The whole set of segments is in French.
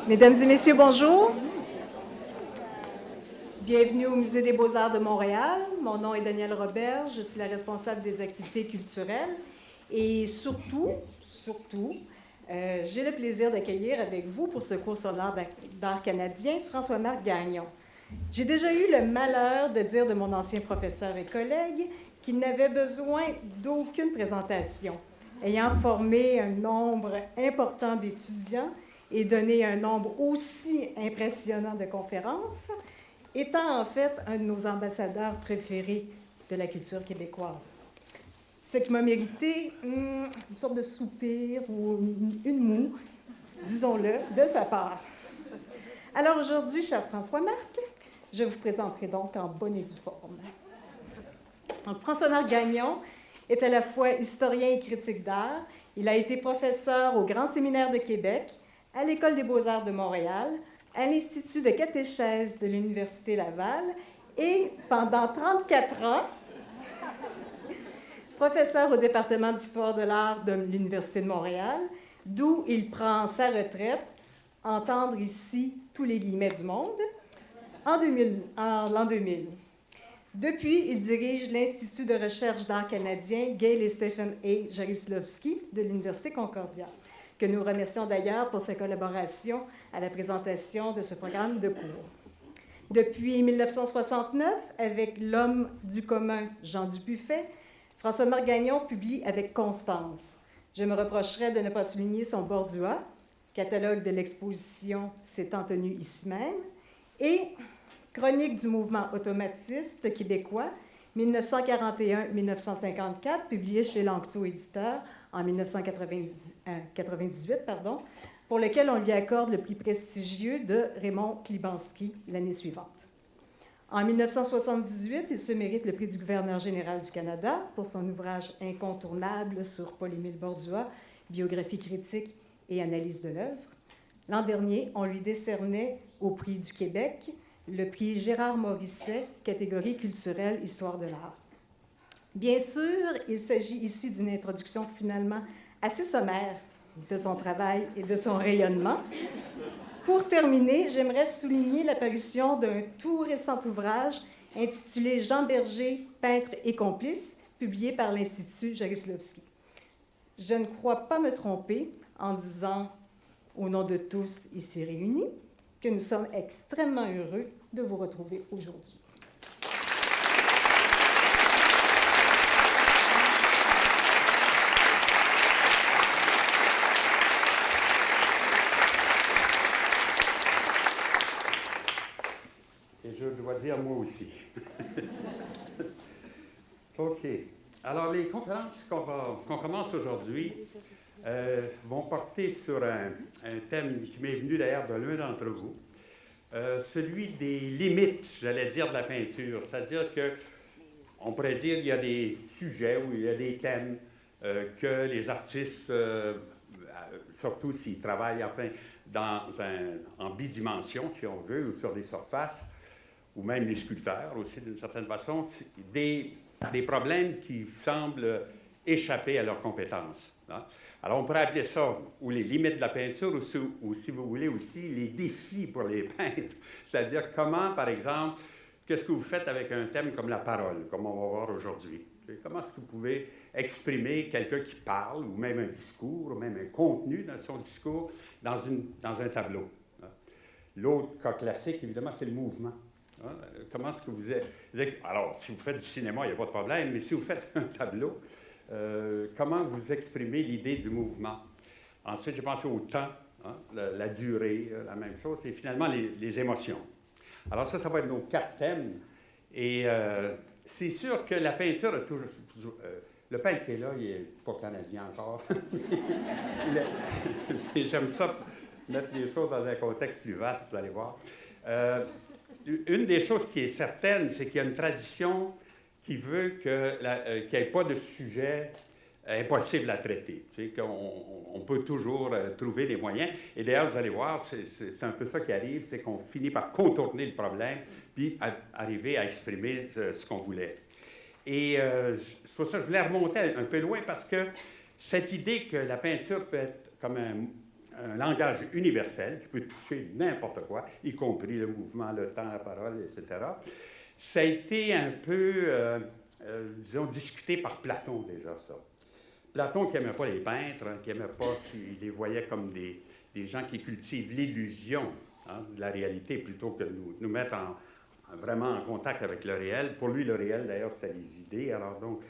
Mesdames et messieurs, bonjour. Bienvenue au Musée des Beaux-Arts de Montréal. Mon nom est Danielle Robert, je suis la responsable des activités culturelles. Et surtout, j'ai le plaisir d'accueillir avec vous pour ce cours sur l'art d'art canadien, François-Marc Gagnon. J'ai déjà eu le malheur de dire de mon ancien professeur et collègue qu'il n'avait besoin d'aucune présentation. Ayant formé un nombre important d'étudiants et donné un nombre aussi impressionnant de conférences, étant en fait un de nos ambassadeurs préférés de la culture québécoise. Ce qui m'a mérité une sorte de soupir ou une moue, disons-le, de sa part. Alors aujourd'hui, cher François-Marc, je vous présenterai donc en bonne et due forme. Donc, François-Marc Gagnon est à la fois historien et critique d'art. Il a été professeur au Grand Séminaire de Québec, à l'École des Beaux-Arts de Montréal, à l'Institut de catéchèse de l'Université Laval et, pendant 34 ans, professeur au département d'histoire de l'art de l'Université de Montréal, d'où il prend sa retraite, entendre ici tous les guillemets du monde, en l'an 2000. Depuis, il dirige l'Institut de recherche d'art canadien Gail et Stephen A. Jaruzelowski de l'Université Concordia, que nous remercions d'ailleurs pour sa collaboration à la présentation de ce programme de cours. Depuis 1969, avec l'homme du commun Jean Dubuffet, François-Marc Gagnon publie avec constance. Je me reprocherais de ne pas souligner son Bordua, catalogue de l'exposition s'étant tenu ici même, et Chronique du mouvement automatiste québécois, 1941-1954, publié chez Lanctot Éditeur en 1998, pour lequel on lui accorde le prix prestigieux de Raymond Klibanski l'année suivante. En 1978, il se mérite le prix du gouverneur général du Canada pour son ouvrage incontournable sur Paul-Émile Bordua, biographie critique et analyse de l'œuvre. L'an dernier, on lui décernait au prix du Québec le prix Gérard Morisset, catégorie culturelle, histoire de l'art. Bien sûr, il s'agit ici d'une introduction finalement assez sommaire de son travail et de son rayonnement. Pour terminer, j'aimerais souligner l'apparition d'un tout récent ouvrage intitulé Jean Berger, peintre et complice, publié par l'Institut Jaruzelowski. Je ne crois pas me tromper en disant, au nom de tous ici réunis, que nous sommes extrêmement heureux de vous retrouver aujourd'hui. Et je dois dire moi aussi. OK. Alors, les conférences qu'on commence aujourd'hui vont porter sur un thème qui m'est venu d'ailleurs de l'un d'entre vous, celui des limites, j'allais dire, de la peinture. C'est-à-dire que, on pourrait dire qu'il y a des sujets ou il y a des thèmes que les artistes, surtout s'ils travaillent en bidimension, si on veut, ou sur des surfaces, ou même les sculpteurs aussi, d'une certaine façon, des problèmes qui semblent échapper à leurs compétences. Hein? Alors, on pourrait appeler ça ou les limites de la peinture, ou si vous voulez aussi, les défis pour les peintres. C'est-à-dire comment, par exemple, qu'est-ce que vous faites avec un thème comme la parole, comme on va voir aujourd'hui? Comment est-ce que vous pouvez exprimer quelqu'un qui parle, ou même un discours, ou même un contenu dans son discours, dans un tableau? Hein? L'autre cas classique, évidemment, c'est le mouvement. Hein? Comment est-ce que vous êtes... Alors, si vous faites du cinéma, il n'y a pas de problème, mais si vous faites un tableau, comment vous exprimez l'idée du mouvement? Ensuite, j'ai pensé au temps, hein, la durée, la même chose, et finalement les émotions. Alors ça va être nos 4 thèmes. Et c'est sûr que la peinture a toujours... le peintre qui est là, il n'est pas canadien encore. J'aime ça, mettre les choses dans un contexte plus vaste, vous allez voir. Une des choses qui est certaine, c'est qu'il y a une tradition qui veut qu'il n'y ait pas de sujet impossible à traiter. Tu sais, qu'on peut toujours trouver des moyens. Et d'ailleurs, vous allez voir, c'est un peu ça qui arrive, c'est qu'on finit par contourner le problème, puis arriver à exprimer ce qu'on voulait. Et c'est pour ça que je voulais remonter un peu loin, parce que cette idée que la peinture peut être comme un langage universel qui peut toucher n'importe quoi, y compris le mouvement, le temps, la parole, etc. Ça a été un peu, disons, discuté par Platon déjà, ça. Platon qui n'aimait pas les peintres, qui n'aimait pas s'il les voyait comme des gens qui cultivent l'illusion de la réalité plutôt que de nous mettre vraiment en contact avec le réel. Pour lui, le réel, d'ailleurs, c'était les idées, alors donc,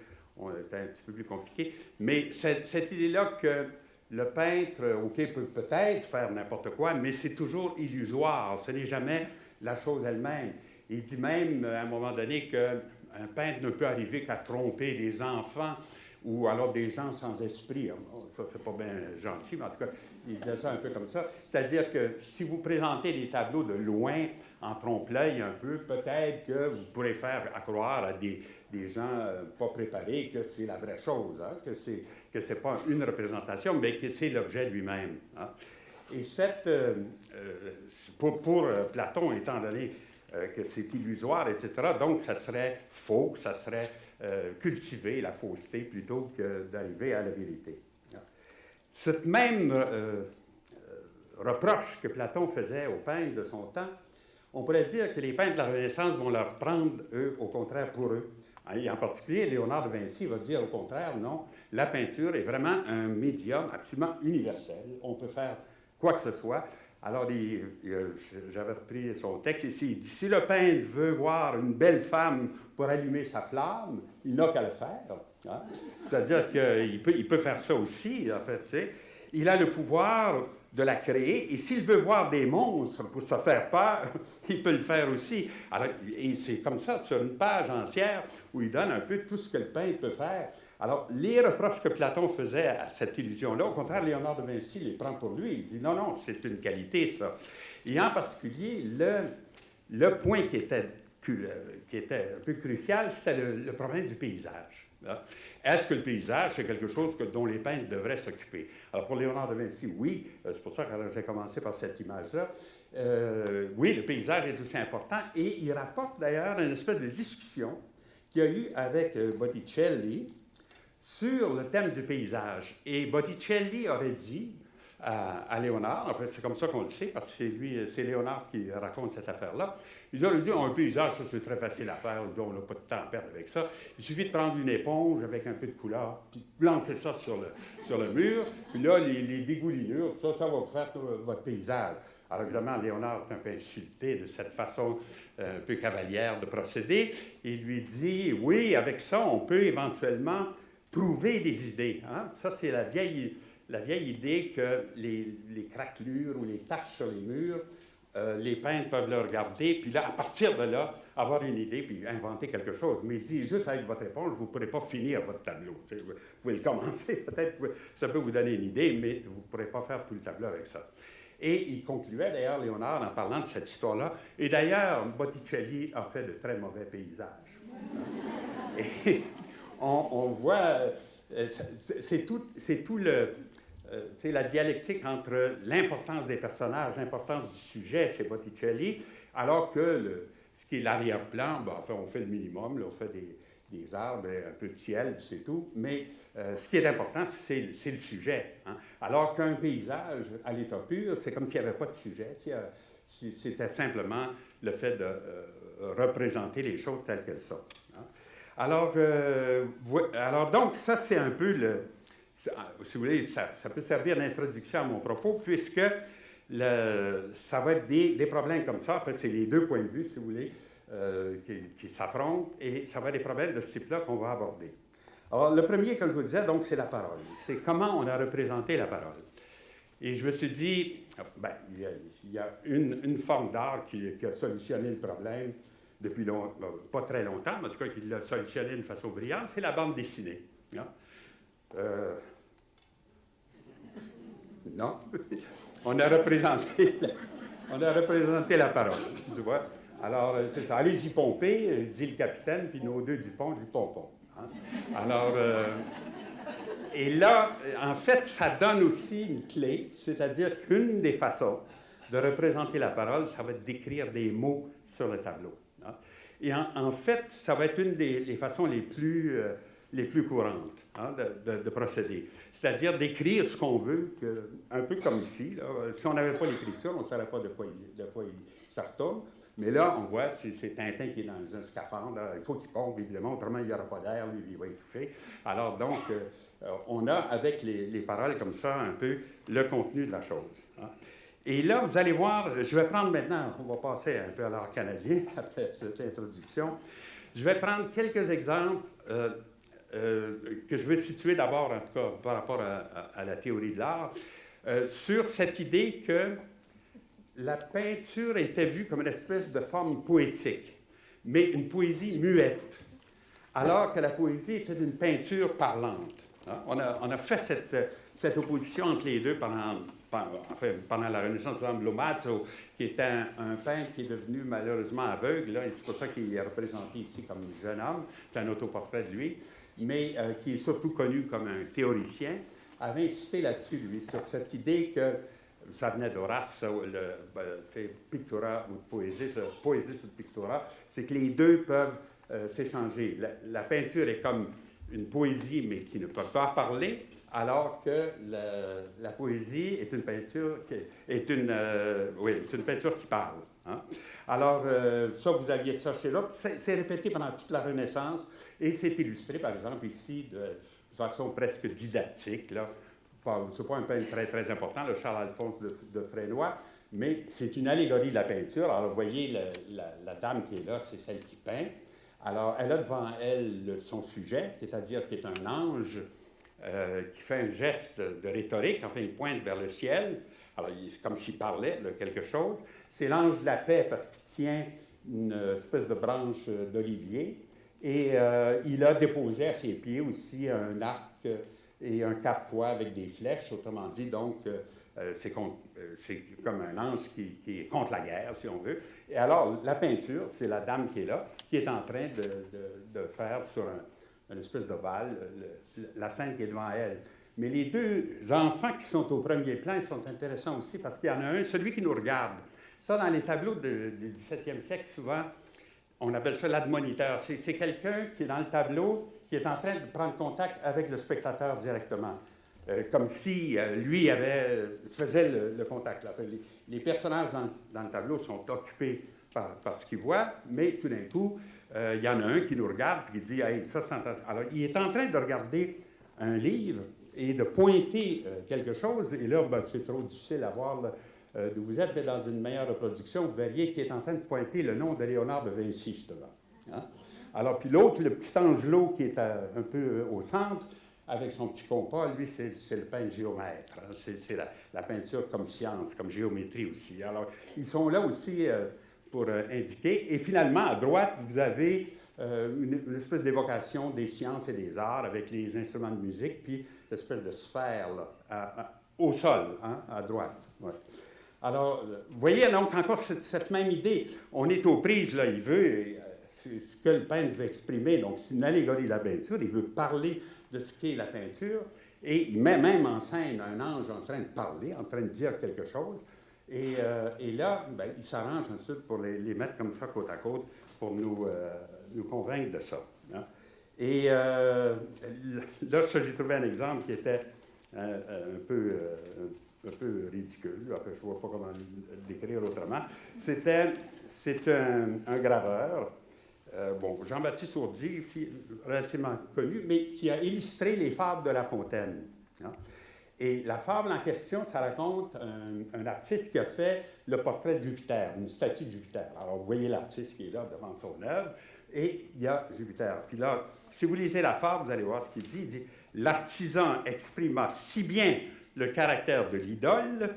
c'était un petit peu plus compliqué. Mais cette idée-là que le peintre, OK, peut peut-être faire n'importe quoi, mais c'est toujours illusoire, ce n'est jamais la chose elle-même. Il dit même, à un moment donné, qu'un peintre ne peut arriver qu'à tromper des enfants ou alors des gens sans esprit. Ça, c'est pas bien gentil, mais en tout cas, il disait ça un peu comme ça. C'est-à-dire que si vous présentez des tableaux de loin, en trompe-l'œil un peu, peut-être que vous pourrez faire croire à des gens pas préparés que c'est la vraie chose, hein, que c'est pas une représentation, mais que c'est l'objet lui-même. Hein. Et pour Platon, étant donné que c'est illusoire, etc., donc ça serait faux, ça serait cultiver la fausseté plutôt que d'arriver à la vérité. Cette même reproche que Platon faisait aux peintres de son temps, on pourrait dire que les peintres de la Renaissance vont leur prendre, eux, au contraire, pour eux. Et en particulier, Léonard de Vinci va dire au contraire, non, la peinture est vraiment un médium absolument universel. On peut faire quoi que ce soit. Alors, j'avais repris son texte ici. Il dit, si le peintre veut voir une belle femme pour allumer sa flamme, il n'a qu'à le faire. Hein? C'est-à-dire qu'il peut faire ça aussi, en fait. Tu sais. Il a le pouvoir de la créer, et s'il veut voir des monstres pour se faire peur, il peut le faire aussi. Alors, et c'est comme ça, sur une page entière, où il donne un peu tout ce que le peintre peut faire. Alors, les reproches que Platon faisait à cette illusion-là, au contraire, Léonard de Vinci les prend pour lui. Il dit non, non, c'est une qualité, ça. Et en particulier, le point qui était un peu crucial, c'était le problème du paysage. Là. Est-ce que le paysage, c'est quelque chose dont les peintres devraient s'occuper? Alors, pour Léonard de Vinci, oui. C'est pour ça que j'ai commencé par cette image-là. Oui, le paysage est aussi important. Et il rapporte d'ailleurs une espèce de discussion qu'il y a eu avec Botticelli sur le thème du paysage. Et Botticelli aurait dit à Léonard, en fait, c'est comme ça qu'on le sait, parce que c'est Léonard qui raconte cette affaire-là. Il aurait dit, un paysage, ça, c'est très facile à faire, on n'a pas de temps à perdre avec ça. Il suffit de prendre une éponge avec un peu de couleur, puis lancer ça sur le mur, puis là, les dégoulinures, ça va vous faire votre paysage. Alors évidemment, Léonard est un peu insulté de cette façon un peu cavalière de procéder. Il lui dit, oui, avec ça, on peut éventuellement trouver des idées. Hein? Ça, c'est la vieille idée que les craquelures ou les taches sur les murs, les peintres peuvent le regarder, puis là, à partir de là, avoir une idée, puis inventer quelque chose. Mais il dit, juste avec votre éponge, vous ne pourrez pas finir votre tableau. Vous pouvez le commencer, peut-être, ça peut vous donner une idée, mais vous ne pourrez pas faire tout le tableau avec ça. Et il concluait, d'ailleurs, Léonard, en parlant de cette histoire-là. Et d'ailleurs, Botticelli a fait de très mauvais paysages. Et on voit, c'est tout la dialectique entre l'importance des personnages, l'importance du sujet chez Botticelli, alors que ce qui est l'arrière-plan, enfin, on fait le minimum, là, on fait des arbres, un peu de ciel, c'est tout, mais ce qui est important, c'est le sujet. Hein. Alors qu'un paysage à l'état pur, c'est comme s'il n'y avait pas de sujet, c'était simplement le fait de représenter les choses telles qu'elles sont. Hein. Alors, donc, ça, c'est un peu si vous voulez, ça peut servir d'introduction à mon propos, puisque ça va être des problèmes comme ça. En fait, c'est les deux points de vue, si vous voulez, qui s'affrontent, et ça va être des problèmes de ce type-là qu'on va aborder. Alors, le premier, comme je vous disais, donc, c'est la parole. C'est comment on a représenté la parole. Et je me suis dit, ben, il y a une forme d'art qui a solutionné le problème depuis pas très longtemps, mais en tout cas qui l'a solutionné d'une façon brillante, c'est la bande dessinée. Hein? Non, on a représenté la parole, tu vois. Alors, c'est ça. Allez-y pomper, dit le capitaine, puis nos deux Dupont dit pompon. Hein? Alors, et là, en fait, ça donne aussi une clé, c'est-à-dire qu'une des façons de représenter la parole, ça va être d'écrire des mots sur le tableau. Hein? Et en fait, ça va être une des façons les plus les plus courantes de procéder. C'est-à-dire d'écrire ce qu'on veut, un peu comme ici. Là. Si on n'avait pas l'écriture, on ne saurait pas de quoi ça retourne. Mais là, on voit, c'est Tintin qui est dans un scaphandre. Là. Il faut qu'il pompe, évidemment, autrement il n'y aura pas d'air, lui, il va étouffer. Alors donc, on a, avec les paroles comme ça, un peu le contenu de la chose. Hein. Et là, vous allez voir, je vais prendre maintenant, on va passer un peu à l'art canadien après cette introduction. Je vais prendre quelques exemples que je veux situer d'abord, en tout cas, par rapport à la théorie de l'art, sur cette idée que la peinture était vue comme une espèce de forme poétique, mais une poésie muette, alors que la poésie était une peinture parlante. Hein? On a fait cette opposition entre les deux pendant la Renaissance. Par exemple, Lomazzo, qui était un peintre qui est devenu malheureusement aveugle, là, et c'est pour ça qu'il est représenté ici comme un jeune homme, c'est un autoportrait de lui, mais qui est surtout connu comme un théoricien, avait insisté là-dessus, lui, sur cette idée que ça venait d'Horace, pictura ou poésie sur le pictura, c'est que les deux peuvent s'échanger. La peinture est comme une poésie, mais qui ne peut pas parler, alors que la poésie est une peinture est une peinture qui parle. Hein? Alors, ça, vous aviez ça chez là. C'est répété pendant toute la Renaissance et c'est illustré, par exemple, ici, de façon presque didactique. Là. Ce n'est pas un peintre très, très important, le Charles-Alphonse de Frénois, mais c'est une allégorie de la peinture. Alors, vous voyez, la dame qui est là, c'est celle qui peint. Alors, elle a devant elle son sujet, c'est-à-dire qui est un ange qui fait un geste de rhétorique, enfin, il pointe vers le ciel. Alors, c'est comme s'il parlait de quelque chose. C'est l'ange de la paix parce qu'il tient une espèce de branche d'olivier. Et il a déposé à ses pieds aussi un arc et un carquois avec des flèches, autrement dit. Donc, c'est comme un ange qui est contre la guerre, si on veut. Et alors, la peinture, c'est la dame qui est là, qui est en train de faire sur une espèce d'ovale la scène qui est devant elle. Mais les deux enfants qui sont au premier plan, ils sont intéressants aussi parce qu'il y en a un, celui qui nous regarde. Ça, dans les tableaux du XVIIe siècle, souvent, on appelle ça l'admoniteur. C'est quelqu'un qui est dans le tableau, qui est en train de prendre contact avec le spectateur directement. Comme si lui faisait le contact. Là. Les personnages dans le tableau sont occupés par ce qu'ils voient, mais tout d'un coup, il y en a un qui nous regarde et qui dit « Hey, ça, c'est intéressant. » Alors, il est en train de regarder un livre et de pointer quelque chose. Et là, c'est trop difficile à voir d'où vous êtes, mais dans une meilleure reproduction, vous verriez qu'il est en train de pointer le nom de Léonard de Vinci, justement. Hein? Alors, puis l'autre, le petit Angelot qui est un peu au centre, avec son petit compas, lui, c'est le peintre géomètre. Hein? C'est la peinture comme science, comme géométrie aussi. Alors, ils sont là aussi pour indiquer. Et finalement, à droite, vous avez une espèce d'évocation des sciences et des arts avec les instruments de musique, puis l'espèce de sphère là, au sol, hein, à droite. Ouais. Alors, vous voyez donc encore cette même idée. On est aux prises, là, il veut, c'est ce que le peintre veut exprimer, donc c'est une allégorie de la peinture, il veut parler de ce qu'est la peinture, et il met même en scène un ange en train de parler, en train de dire quelque chose, et là, il s'arrange ensuite pour les mettre comme ça côte à côte pour nous convaincre de ça. Hein. Et là, j'ai trouvé un exemple qui était un peu ridicule. Enfin, je ne vois pas comment le décrire autrement. C'est un graveur, Jean-Baptiste Ourdy, relativement connu, mais qui a illustré les fables de La Fontaine. Hein. Et la fable en question, ça raconte un artiste qui a fait le portrait de Jupiter, une statue de Jupiter. Alors, vous voyez l'artiste qui est là devant son œuvre, et il y a Jupiter. Puis là, si vous lisez la fable, vous allez voir ce qu'il dit. Il dit « L'artisan exprima si bien le caractère de l'idole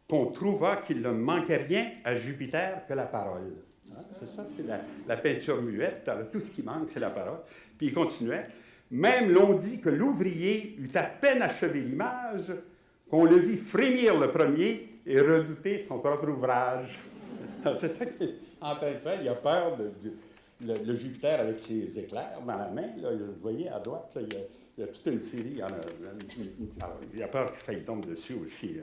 qu'on trouva qu'il ne manquait rien à Jupiter que la parole. Hein? C'est ça, c'est la peinture muette. Alors, tout ce qui manque, c'est la parole. Puis il continuait. Même l'on dit que l'ouvrier eut à peine achevé l'image, qu'on le vit frémir le premier et redouter son propre ouvrage. C'est ça qu'il est en train de faire. Il a peur le Jupiter avec ses éclairs dans la main. Là, vous voyez, à droite, là, il y a toute une série. Alors, il a peur que ça y tombe dessus aussi.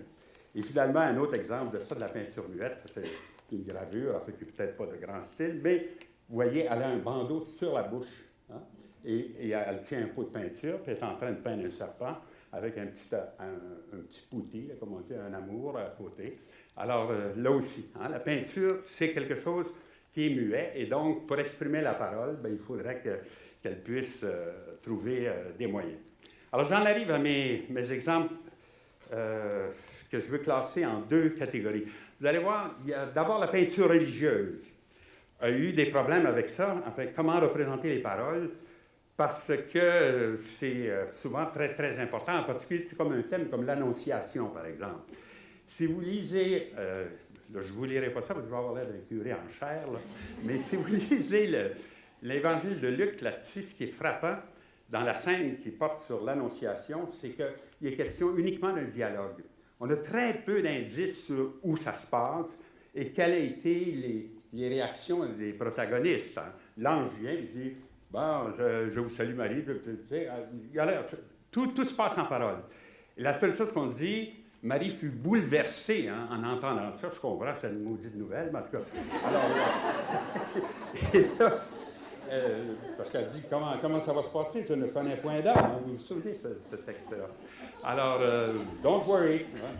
Et finalement, un autre exemple de ça, de la peinture muette, ça, c'est une gravure, en fait, qui n'est peut-être pas de grand style, mais vous voyez, elle a un bandeau sur la bouche. Hein? et elle tient un pot de peinture, puis elle est en train de peindre un serpent avec un petit pouti, là, comme on dit, un amour à côté. Alors, là aussi, hein, la peinture, c'est quelque chose qui est muet, et donc, pour exprimer la parole, bien, il faudrait qu'elle puisse trouver des moyens. Alors, j'en arrive à mes exemples que je veux classer en deux catégories. Vous allez voir, il y a d'abord la peinture religieuse. Il y a eu des problèmes avec ça, enfin, comment représenter les paroles, parce que c'est souvent très, très important, en particulier, c'est comme un thème comme l'Annonciation, par exemple. Si vous lisez, là, je ne vous lirai pas ça, parce que je vais avoir l'air d'un curé en chair, là, mais si vous lisez l'Évangile de Luc là-dessus, ce qui est frappant, dans la scène qui porte sur l'Annonciation, c'est qu'il est question uniquement d'un dialogue. On a très peu d'indices sur où ça se passe et quelles ont été les réactions des protagonistes. Hein. L'ange vient et dit « Bon, je vous salue Marie ». Tout se passe en parole. Et la seule chose qu'on dit, Marie fut bouleversée hein, en entendant ça. Je comprends, c'est une maudite nouvelle, mais en tout cas. Alors, parce qu'elle dit comment ça va se passer, je ne connais point d'âme. Hein, vous vous souvenez de ce texte-là. Alors, don't worry. Hein,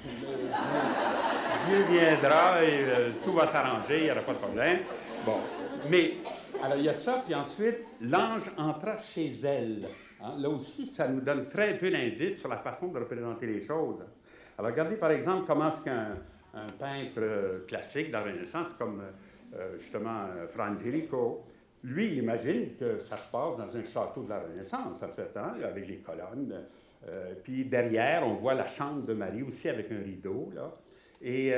Dieu viendra et tout va s'arranger, il n'y aura pas de problème. Bon, mais, alors il y a ça, puis ensuite, l'ange entra chez elle. Hein, là aussi, ça nous donne très peu d'indices sur la façon de représenter les choses. Alors, regardez par exemple comment est-ce qu'un peintre classique de la Renaissance, comme justement Fra Angelico, lui, il imagine que ça se passe dans un château de la Renaissance, en fait, hein, avec les colonnes. Puis derrière, on voit la chambre de Marie aussi avec un rideau, là. Et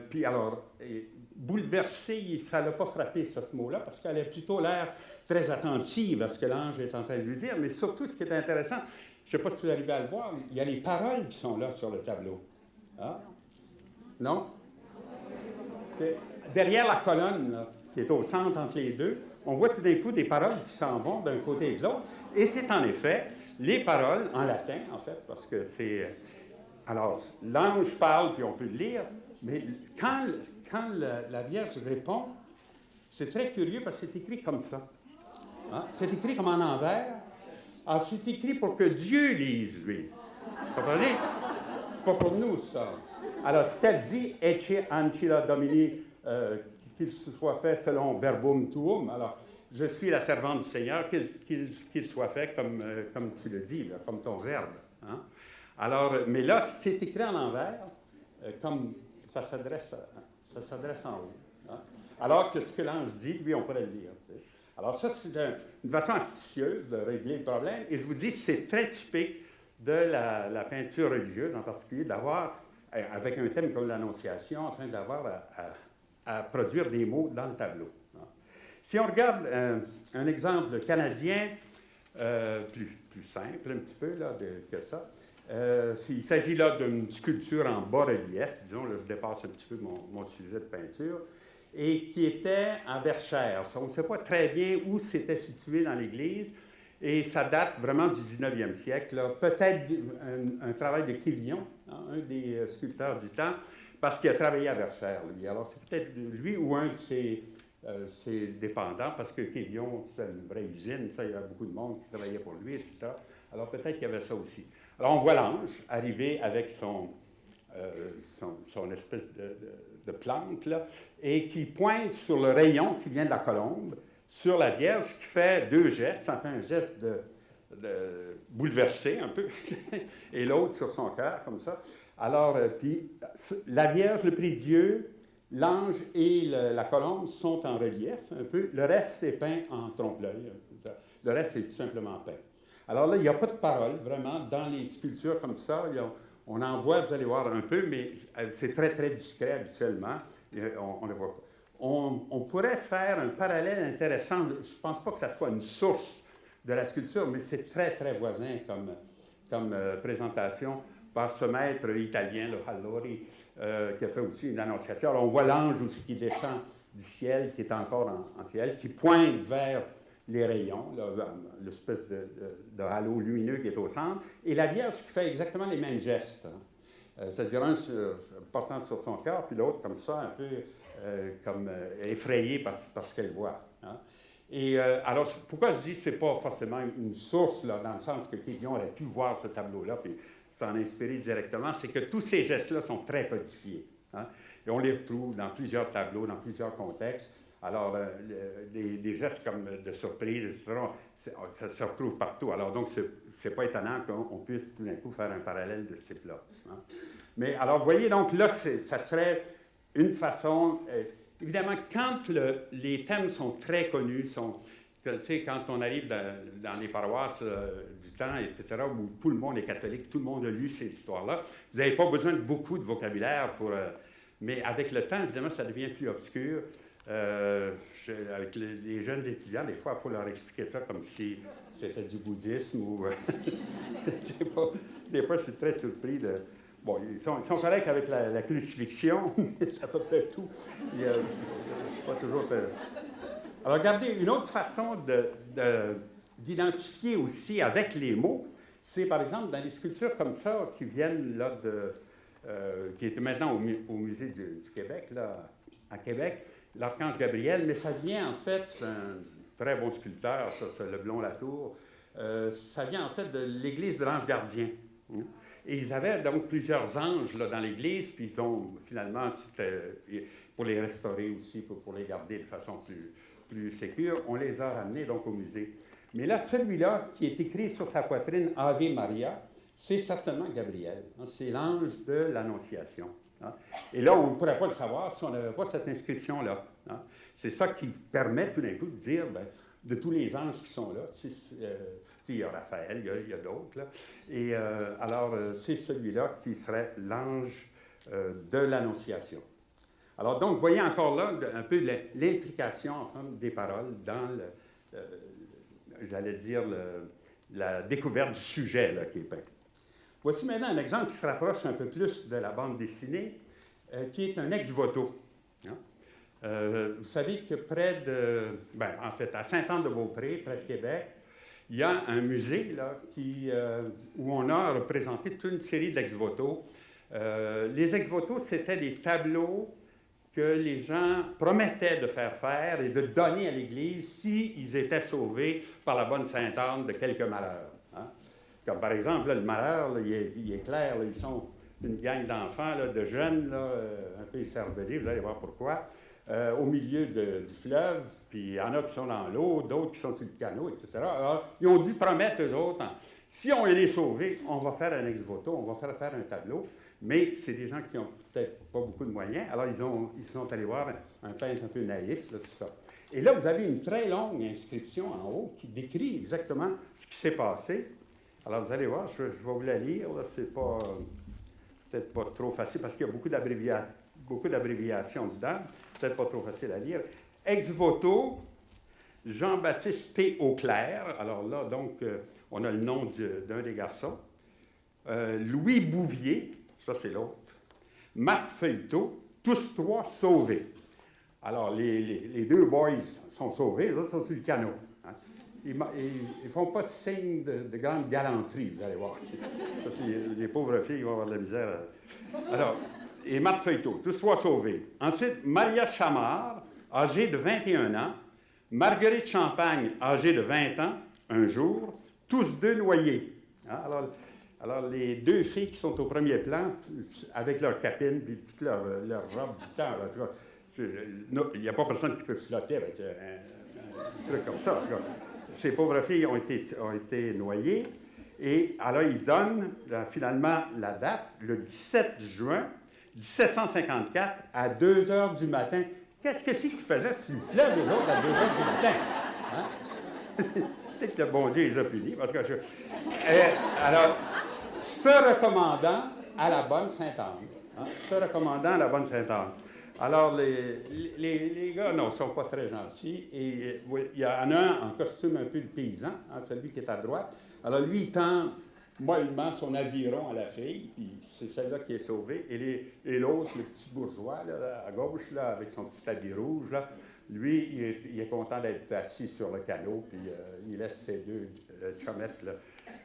puis alors, bouleversée, ça ne l'a pas frappé, ça, ce mot-là, parce qu'elle a plutôt l'air très attentive à ce que l'ange est en train de lui dire. Mais surtout, ce qui est intéressant, je ne sais pas si vous arrivez à le voir, il y a les paroles qui sont là sur le tableau. Ah? Non? Derrière la colonne, là, qui est au centre entre les deux, on voit tout d'un coup des paroles qui s'en vont d'un côté et de l'autre. Et c'est en effet les paroles en latin, en fait, parce que c'est... Alors, l'ange parle, puis on peut le lire, mais quand la Vierge répond, c'est très curieux parce que c'est écrit comme ça. Hein? C'est écrit comme en envers. Alors, c'est écrit pour que Dieu lise, lui. Vous comprenez? C'est pas pour nous, ça. Alors, ce qu'elle dit, « Ecce ancilla Domini », qu'il se soit fait selon verbum tuum. Alors, je suis la servante du Seigneur, qu'il soit fait comme tu le dis, là, comme ton verbe. Hein? Alors, mais là, c'est écrit en envers, comme ça s'adresse en haut. Hein? Alors que ce que l'ange dit, lui, on pourrait le lire. Tu sais. Alors ça, c'est une façon astucieuse de régler le problème. Et je vous dis, c'est très typique de la peinture religieuse, en particulier, d'avoir, avec un thème comme l'Annonciation, afin d'avoir à produire des mots dans le tableau. Hein. Si on regarde un exemple canadien plus simple un petit peu là, que ça, il s'agit là d'une sculpture en bas-relief, disons, là, je dépasse un petit peu mon sujet de peinture, et qui était à Verchères. On ne sait pas très bien où c'était situé dans l'Église, et ça date vraiment du 19e siècle. Peut-être un travail de Quévillon, hein, un des sculpteurs du temps, parce qu'il a travaillé à Verchères, lui. Alors, c'est peut-être lui ou un de ses dépendants, parce que Quévillon, c'était une vraie usine, ça, il y avait beaucoup de monde qui travaillait pour lui, etc. Alors, peut-être qu'il y avait ça aussi. Alors, on voit l'ange arriver avec son espèce de plante, là, et qui pointe sur le rayon qui vient de la colombe, sur la Vierge, qui fait deux gestes, enfin un geste de bouleversé un peu, et l'autre sur son cœur, comme ça. Alors, puis, la Vierge, le prix Dieu, l'ange et la colombe sont en relief un peu. Le reste est peint en trompe-l'œil. Le reste est tout simplement peint. Alors là, il n'y a pas de parole, vraiment, dans les sculptures comme ça. On en voit, vous allez voir un peu, mais c'est très, très discret habituellement. On ne le voit pas. On pourrait faire un parallèle intéressant. Je ne pense pas que ça soit une source de la sculpture, mais c'est très, très voisin comme présentation par ce maître italien, le Hallori, qui a fait aussi une annonciation. Alors, on voit l'ange aussi qui descend du ciel, qui est encore en ciel, qui pointe vers les rayons, l'espèce de halo lumineux qui est au centre, et la Vierge qui fait exactement les mêmes gestes. Hein. C'est-à-dire un portant sur son cœur, puis l'autre comme ça, un peu comme effrayé par ce qu'elle voit. Hein. Et alors, pourquoi je dis que ce n'est pas forcément une source, là, dans le sens que quelqu'un aurait pu voir ce tableau-là puis s'en inspirer directement, c'est que tous ces gestes-là sont très codifiés. Hein? Et on les retrouve dans plusieurs tableaux, dans plusieurs contextes. Alors, des gestes comme de surprise, etc., ça se retrouve partout. Alors, donc, c'est pas étonnant qu'on puisse tout d'un coup faire un parallèle de ce type-là. Hein? Mais alors, vous voyez, donc là, ça serait une façon... évidemment, quand les thèmes sont très connus, quand on arrive dans les paroisses du temps, etc., où tout le monde est catholique, tout le monde a lu ces histoires-là, vous n'avez pas besoin de beaucoup de vocabulaire pour... mais avec le temps, évidemment, ça devient plus obscur. Avec les jeunes étudiants, des fois, il faut leur expliquer ça comme si c'était du bouddhisme ou... je sais pas. Des fois, je suis très surpris de... Bon, ils sont corrects avec la crucifixion, mais c'est à peu près tout. C'est pas toujours... Alors, regardez, une autre façon d'identifier aussi avec les mots, c'est par exemple dans les sculptures comme ça qui viennent là qui est maintenant au Musée du Québec, là, à Québec, l'Archange Gabriel, mais ça vient en fait, c'est un très bon sculpteur, ça, c'est Leblond-Latour, ça vient en fait de l'église de l'Ange Gardien. Hein? Et ils avaient donc plusieurs anges là, dans l'église, puis ils ont finalement, pour les restaurer aussi, pour les garder de façon plus sécure, on les a ramenés donc au musée. Mais là, celui-là, qui est écrit sur sa poitrine, Ave Maria, c'est certainement Gabriel. Hein? C'est l'ange de l'Annonciation. Hein? Et là, on ne pourrait pas le savoir si on n'avait pas cette inscription-là. Hein? C'est ça qui permet tout d'un coup de dire, bien, de tous les anges qui sont là, il y a Raphaël, il y a d'autres, là. Et alors, c'est celui-là qui serait l'ange de l'Annonciation. Alors, donc, vous voyez encore là un peu l'implication enfin, des paroles dans, j'allais dire, la découverte du sujet là, qui est peint. Voici maintenant un exemple qui se rapproche un peu plus de la bande dessinée, qui est un ex-voto. Hein? Vous savez que près de... en fait, à Saint-Anne-de-Beaupré, près de Québec, il y a un musée là, où on a représenté toute une série d'ex-voto. Les ex-voto, c'était des tableaux que les gens promettaient de faire et de donner à l'Église s'ils étaient sauvés par la bonne Sainte-Anne de quelques malheurs. Hein? Comme par exemple, là, le malheur, là, il est clair, là, ils sont une gang d'enfants, là, de jeunes, là, un peu écervelés, vous allez voir pourquoi, au milieu du fleuve, puis il y en a qui sont dans l'eau, d'autres qui sont sur le canot, etc. Alors, ils ont dû promettre, eux autres, hein, si on les sauver, on va faire un ex-voto, on va faire un tableau, mais c'est des gens qui n'ont peut-être pas beaucoup de moyens, alors ils sont allés voir un peintre un peu naïf, là, tout ça. Et là, vous avez une très longue inscription en haut qui décrit exactement ce qui s'est passé. Alors, vous allez voir, je vais vous la lire, là, c'est pas... peut-être pas trop facile, parce qu'il y a beaucoup d'abréviations dedans, peut-être pas trop facile à lire. Ex-voto, Jean-Baptiste T. Auclair, alors là, donc, on a le nom d'un des garçons. Louis Bouvier, ça c'est l'autre. Marc Feuilletot, tous trois sauvés. Alors, les deux boys sont sauvés, les autres sont sur le canot. Hein. Ils ne font pas de signe de grande galanterie, vous allez voir. Parce que les pauvres filles vont avoir de la misère. Alors, et Marc Feuilletot, tous trois sauvés. Ensuite, Maria Chamard, âgée de 21 ans. Marguerite Champagne, âgée de 20 ans, un jour. Tous deux noyés. Hein? Alors, les deux filles qui sont au premier plan, avec leur capine, puis toute leur robe du temps, là, il n'y a pas personne qui peut flotter avec un truc comme ça. Ces pauvres filles ont été noyées. Et alors, ils donnent finalement la date, le 17 juin 1754, à 2 heures du matin. Qu'est-ce que c'est qu'ils faisaient sur le fleuve, les autres, à 2 heures du matin? Hein? Peut-être que le bon Dieu les a punis. Parce que alors, se recommandant à la bonne Sainte-Anne. Hein? Se recommandant à la bonne Sainte-Anne. Alors, les gars, non, ne sont pas très gentils. Et il y en a un en costume un peu de paysan, hein, celui qui est à droite. Alors, lui, il tend mollement son aviron à la fille, puis c'est celle-là qui est sauvée. Et l'autre, le petit bourgeois, là, à gauche, là, avec son petit habit rouge, là, lui, il est content d'être assis sur le canot, puis il laisse ses deux chumettes là,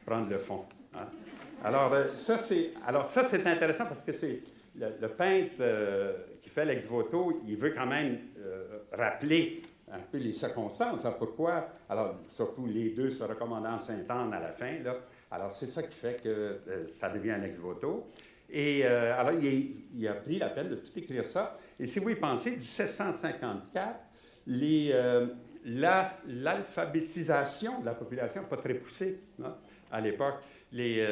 prendre le fond. Hein. Alors, ça, c'est intéressant parce que c'est le peintre qui fait l'ex-voto, il veut quand même rappeler un peu les circonstances. Hein, pourquoi? Alors, surtout les deux se recommandant Sainte-Anne à la fin, là. Alors, c'est ça qui fait que ça devient un ex-voto. Et alors, il a pris la peine de tout écrire ça. Et si vous y pensez, 1754, l'alphabétisation de la population n'est pas très poussée, hein, à l'époque.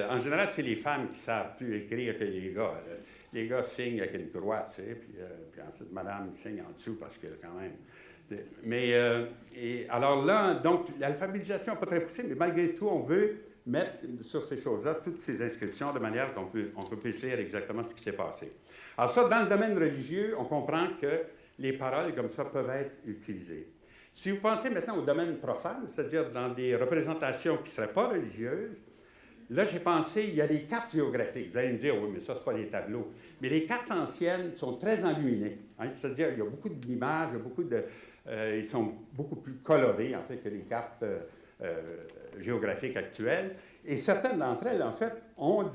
En général, c'est les femmes qui savent plus écrire que les gars. Là. Les gars signent avec une croix, tu sais, puis ensuite, madame signe en dessous parce que quand même... Mais, alors là, donc, l'alphabétisation n'est pas très poussée, mais malgré tout, on veut mettre sur ces choses-là toutes ces inscriptions de manière qu'on puisse lire exactement ce qui s'est passé. Alors ça, dans le domaine religieux, on comprend que les paroles comme ça peuvent être utilisées. Si vous pensez maintenant au domaine profane, c'est-à-dire dans des représentations qui ne seraient pas religieuses, là, j'ai pensé, il y a des cartes géographiques. Vous allez me dire, oui, mais ça, ce pas des tableaux. Mais les cartes anciennes sont très enluminées. Hein, c'est-à-dire, il y a beaucoup d'images, ils sont beaucoup plus colorés, en fait, que les cartes géographiques actuelles. Et certaines d'entre elles, en fait, ont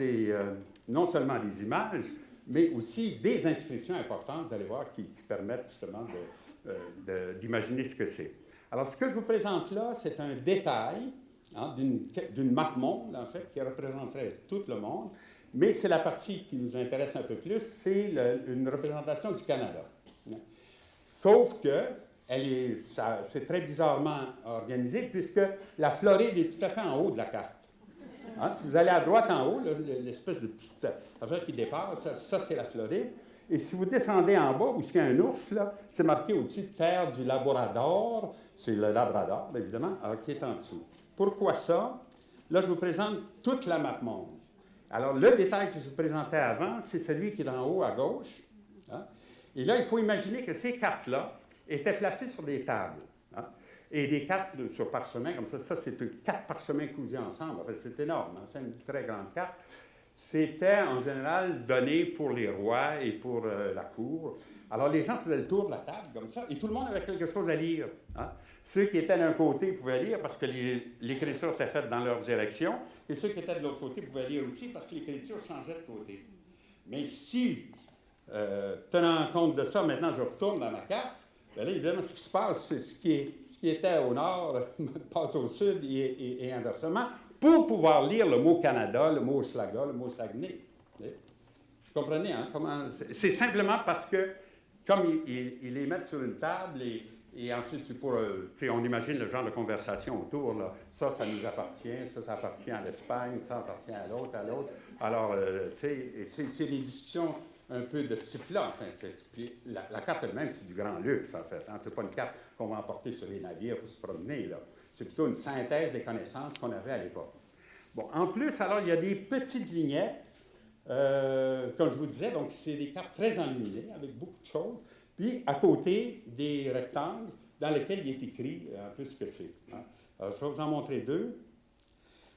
non seulement des images, mais aussi des inscriptions importantes, vous allez voir, qui permettent justement d'imaginer ce que c'est. Alors, ce que je vous présente là, c'est un détail, hein, d'une map-monde, en fait, qui représenterait tout le monde, mais c'est la partie qui nous intéresse un peu plus, c'est une représentation du Canada. Sauf que c'est très bizarrement organisé, puisque la Floride est tout à fait en haut de la carte. Hein, si vous allez à droite en haut, l'espèce de petite affaire qui dépasse, ça c'est la Floride. Et si vous descendez en bas, où il y a un ours, là, c'est marqué au-dessus de terre du Labrador, c'est le Labrador, évidemment, alors, qui est en dessous. Pourquoi ça? Là, je vous présente toute la map monde. Alors, le détail que je vous présentais avant, c'est celui qui est en haut à gauche. Hein? Et là, il faut imaginer que ces cartes-là étaient placées sur des tables. Hein? Et des cartes sur parchemin, comme ça c'est 4 parchemins cousus ensemble. Enfin, c'est énorme, hein? C'est une très grande carte. C'était en général donné pour les rois et pour la cour. Alors, les gens faisaient le tour de la table, comme ça, et tout le monde avait quelque chose à lire. Hein? Ceux qui étaient d'un côté pouvaient lire parce que l'écriture était faite dans leur direction, et ceux qui étaient de l'autre côté pouvaient lire aussi parce que l'écriture changeait de côté. Mais si, tenant compte de ça, maintenant je retourne dans ma carte, bien là, évidemment, ce qui se passe, c'est ce qui était au nord passe au sud et inversement, pour pouvoir lire le mot Canada, le mot Hochelaga, le mot Saguenay. Vous comprenez, hein? C'est simplement parce que, comme ils les mettent sur une table et ensuite, on imagine le genre de conversation autour, là. Ça nous appartient, ça appartient à l'Espagne, ça appartient à l'autre. Alors, c'est les discussions un peu de ce type-là, enfin. Puis la carte elle-même, c'est du grand luxe, en fait. Hein? C'est pas une carte qu'on va emporter sur les navires pour se promener, là. C'est plutôt une synthèse des connaissances qu'on avait à l'époque. Bon, en plus, alors, il y a des petites vignettes, comme je vous disais, donc c'est des cartes très enluminées, avec beaucoup de choses, puis à côté, des rectangles dans lesquels il est écrit un peu ce que c'est. Hein? Alors, je vais vous en montrer deux.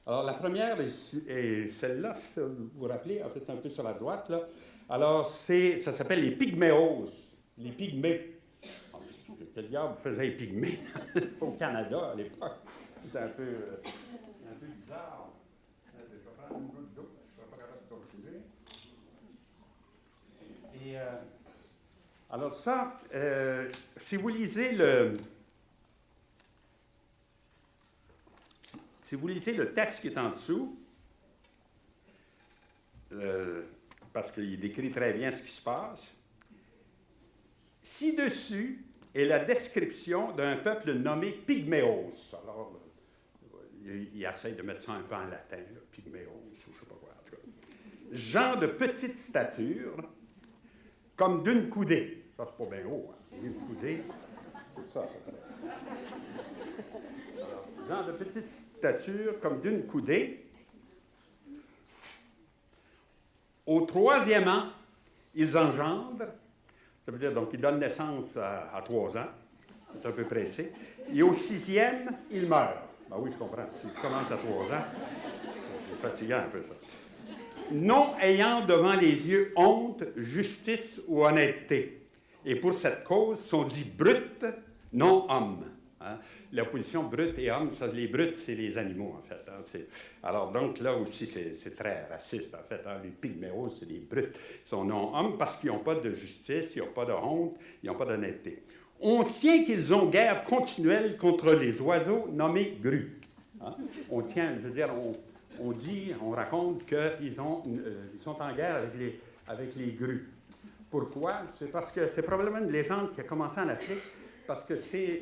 Alors, la première est celle-là, si vous vous rappelez, en fait, c'est un peu sur la droite, là. Alors, ça s'appelle les pygméos, les pygmées. Quel diable faisait les pygmées au Canada à l'époque? C'était un peu bizarre. Je vais prendre une goutte d'eau, je ne serai pas capable de continuer. Et alors ça, si vous lisez le texte qui est en dessous, parce qu'il décrit très bien ce qui se passe, ci-dessus est la description d'un peuple nommé Pygméos. Alors, il essaie de mettre ça un peu en latin, là, Pygméos, ou je ne sais pas quoi. En tout cas. Gens de petite stature, comme d'une coudée. Ça, c'est pas bien haut, hein? Une coudée, c'est ça, à peu près. Alors, gens de petite stature, comme d'une coudée. Au 3e an, ils engendrent. Ça veut dire, donc, ils donnent naissance à 3 ans. C'est un peu pressé. Et au 6e, ils meurent. Ben oui, je comprends. Si tu commences à 3 ans, c'est fatigant un peu, ça. Non ayant devant les yeux honte, justice ou honnêteté. Et pour cette cause, sont dits brutes, non hommes. Hein? L'opposition brute et homme, ça, les brutes, c'est les animaux, en fait. Hein? Alors, donc, là aussi, c'est très raciste, en fait. Hein? Les pygméos, c'est les brutes. Ils sont non-hommes parce qu'ils n'ont pas de justice, ils n'ont pas de honte, ils n'ont pas d'honnêteté. On tient qu'ils ont guerre continuelle contre les oiseaux nommés grues. Hein? On tient, je veux dire, on dit, on raconte qu'ils ils sont en guerre avec les grues. Pourquoi? C'est parce que c'est probablement une légende qui a commencé en Afrique, parce que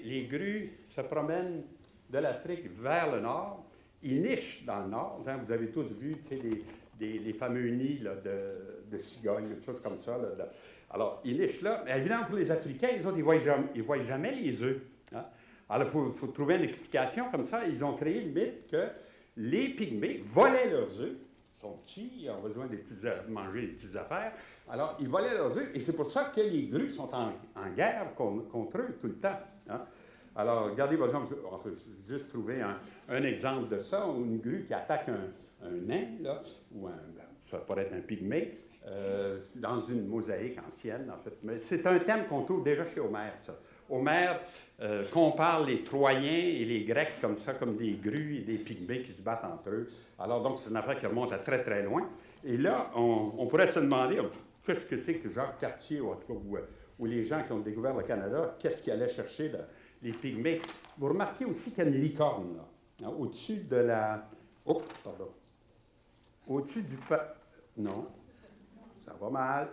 les grues se promènent de l'Afrique vers le nord, ils nichent dans le nord. Hein? Vous avez tous vu les fameux nids là, de cigognes, des choses comme ça. Là. Alors, ils nichent là. Mais évidemment, pour les Africains, les autres, ils ne voient jamais les œufs. Hein? Alors, il faut trouver une explication comme ça. Ils ont créé le mythe que les Pygmées volaient leurs œufs. Ils sont petits, ils ont besoin de manger des petites affaires. Alors, ils volaient leurs œufs. Et c'est pour ça que les grues sont en guerre contre eux tout le temps. Hein? Alors, regardez, par exemple, je vais juste trouver un exemple de ça, une grue qui attaque un nain, là, ou ça pourrait être un pygmée, dans une mosaïque ancienne, en fait. Mais c'est un thème qu'on trouve déjà chez Homère, ça. Homère compare les Troyens et les Grecs comme ça, comme des grues et des pygmées qui se battent entre eux. Alors, donc, c'est une affaire qui remonte à très, très loin. Et là, on pourrait se demander, qu'est-ce que c'est que Jacques Cartier, ou les gens qui ont découvert le Canada, qu'est-ce qu'ils allaient chercher les pygmées? Vous remarquez aussi qu'il y a une licorne, là, hein, au-dessus de la... Oh, pardon. Au-dessus du... Non, ça va mal.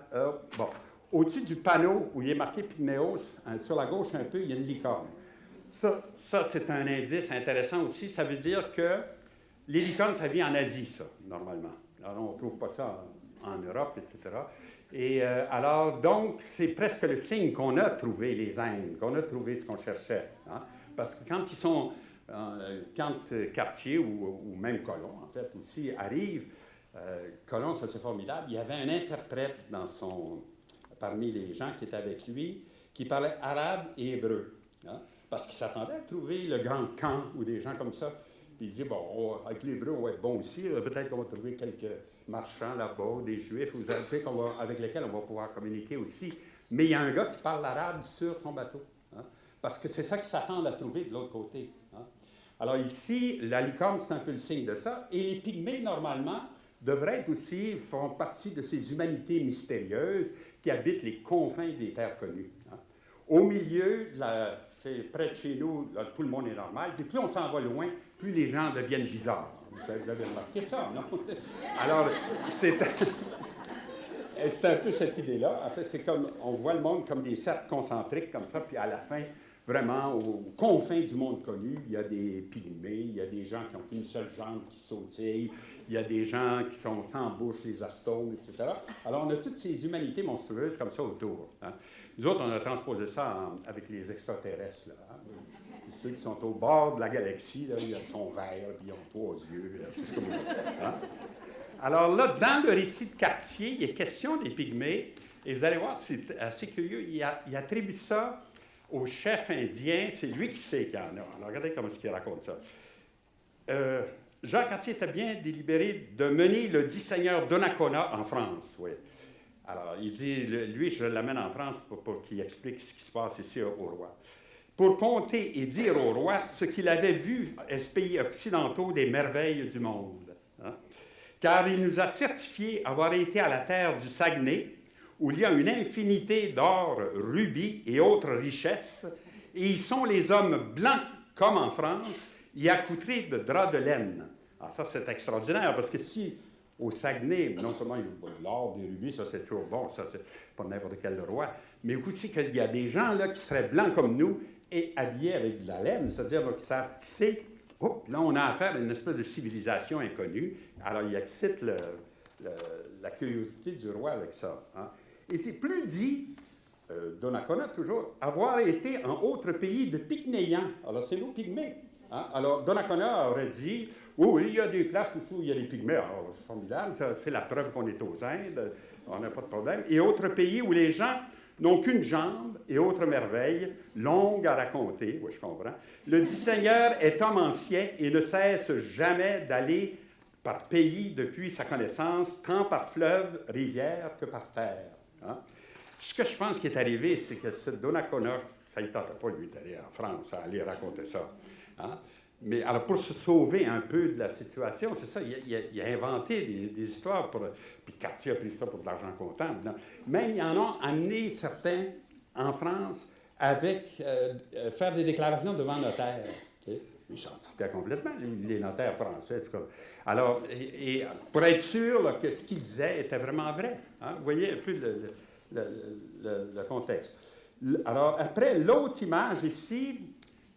Bon. Au-dessus du panneau où il est marqué Pygméos, hein, sur la gauche un peu, il y a une licorne. Ça c'est un indice intéressant aussi. Ça veut dire que les licornes, ça vit en Asie, ça, normalement. Alors, on ne trouve pas ça en Europe, etc. Et alors, donc, c'est presque le signe qu'on a trouvé les Indes, qu'on a trouvé ce qu'on cherchait. Hein? Parce que quand ils sont... quand Cartier ou même Colomb, en fait, aussi, arrive, Colomb, ça c'est formidable, il y avait un interprète parmi les gens qui étaient avec lui, qui parlait arabe et hébreu. Hein? Parce qu'il s'attendait à trouver le grand Khan ou des gens comme ça. Puis il dit, bon, avec les Hébreux, on va être bon aussi. Peut-être qu'on va trouver quelques marchands là-bas, des Juifs, avec lesquels on va pouvoir communiquer aussi. Mais il y a un gars qui parle l'arabe sur son bateau. Hein? Parce que c'est ça qu'ils s'attendent à trouver de l'autre côté. Hein? Alors ici, la licorne, c'est un peu le signe de ça. Et les pygmées, normalement, font partie de ces humanités mystérieuses qui habitent les confins des terres connues. Hein? Au milieu, près de chez nous, là, tout le monde est normal. Puis plus on s'en va loin, plus les gens deviennent bizarres. Vous avez remarqué ça, non? Alors, c'est un peu cette idée-là. En fait, c'est comme, on voit le monde comme des cercles concentriques comme ça, puis à la fin, vraiment, aux confins du monde connu, il y a des pygmées, il y a des gens qui n'ont qu'une seule jambe qui sautillent, il y a des gens qui sont sans bouche, les astomes, etc. Alors, on a toutes ces humanités monstrueuses comme ça autour. Hein? Nous autres, on a transposé ça avec les extraterrestres. Là, hein? Ceux qui sont au bord de la galaxie, là, ils sont verts, puis ils ont 3 yeux. C'est ce que vous voulez. Hein? Alors là, dans le récit de Cartier, il est question des pygmées, et vous allez voir, c'est assez curieux. Il attribue ça au chef indien, c'est lui qui sait qu'il y en a. Alors, regardez comment est-ce qu'il raconte ça. Jacques Cartier était bien délibéré de mener le dit seigneur Donnacona en France. Oui. Alors, il dit, lui, je l'amène en France pour qu'il explique ce qui se passe ici au roi. Pour conter et dire au roi ce qu'il avait vu à ce pays occidentaux des merveilles du monde. Hein? Car il nous a certifié avoir été à la terre du Saguenay, où il y a une infinité d'or, rubis et autres richesses, et ils sont les hommes blancs, comme en France, y accoutrés de draps de laine. Alors ça, c'est extraordinaire, parce que si, au Saguenay, non seulement il y a l'or, des rubis, ça c'est toujours bon, ça c'est pas n'importe quel roi, mais aussi qu'il y a des gens là qui seraient blancs comme nous et habillés avec de la laine, c'est-à-dire qui savent tisser. Oh, là, on a affaire à une espèce de civilisation inconnue. Alors, il excite la curiosité du roi avec ça. Hein? Et c'est plus dit, Donnacona toujours, avoir été en autre pays de Pygméens. Alors, c'est nos Pygmées. Hein? Alors, Donnacona aurait dit, oui, il y a des places où il y a des Pygmées. Alors, c'est formidable, ça fait la preuve qu'on est aux Indes, on n'a pas de problème. Et autres pays où les gens n'ont qu'une jambe et autre merveille, longue à raconter, oui, je comprends. Le dit Seigneur est homme ancien et ne cesse jamais d'aller par pays depuis sa connaissance, tant par fleuve, rivière que par terre. Hein? Ce que je pense qui est arrivé, c'est que ce Donnacona, ça ne tentait pas, lui, d'aller en France, à aller raconter ça. Hein? Mais alors, pour se sauver un peu de la situation, c'est ça, il a inventé des histoires, puis Cartier a pris ça pour de l'argent comptant. Même, ils en ont amené certains en France avec faire des déclarations devant notaire. Ils s'en foutaient complètement, les notaires français. En tout cas. Alors, et pour être sûr là, que ce qu'ils disaient était vraiment vrai. Hein? Vous voyez un peu le contexte. Alors, après, l'autre image ici,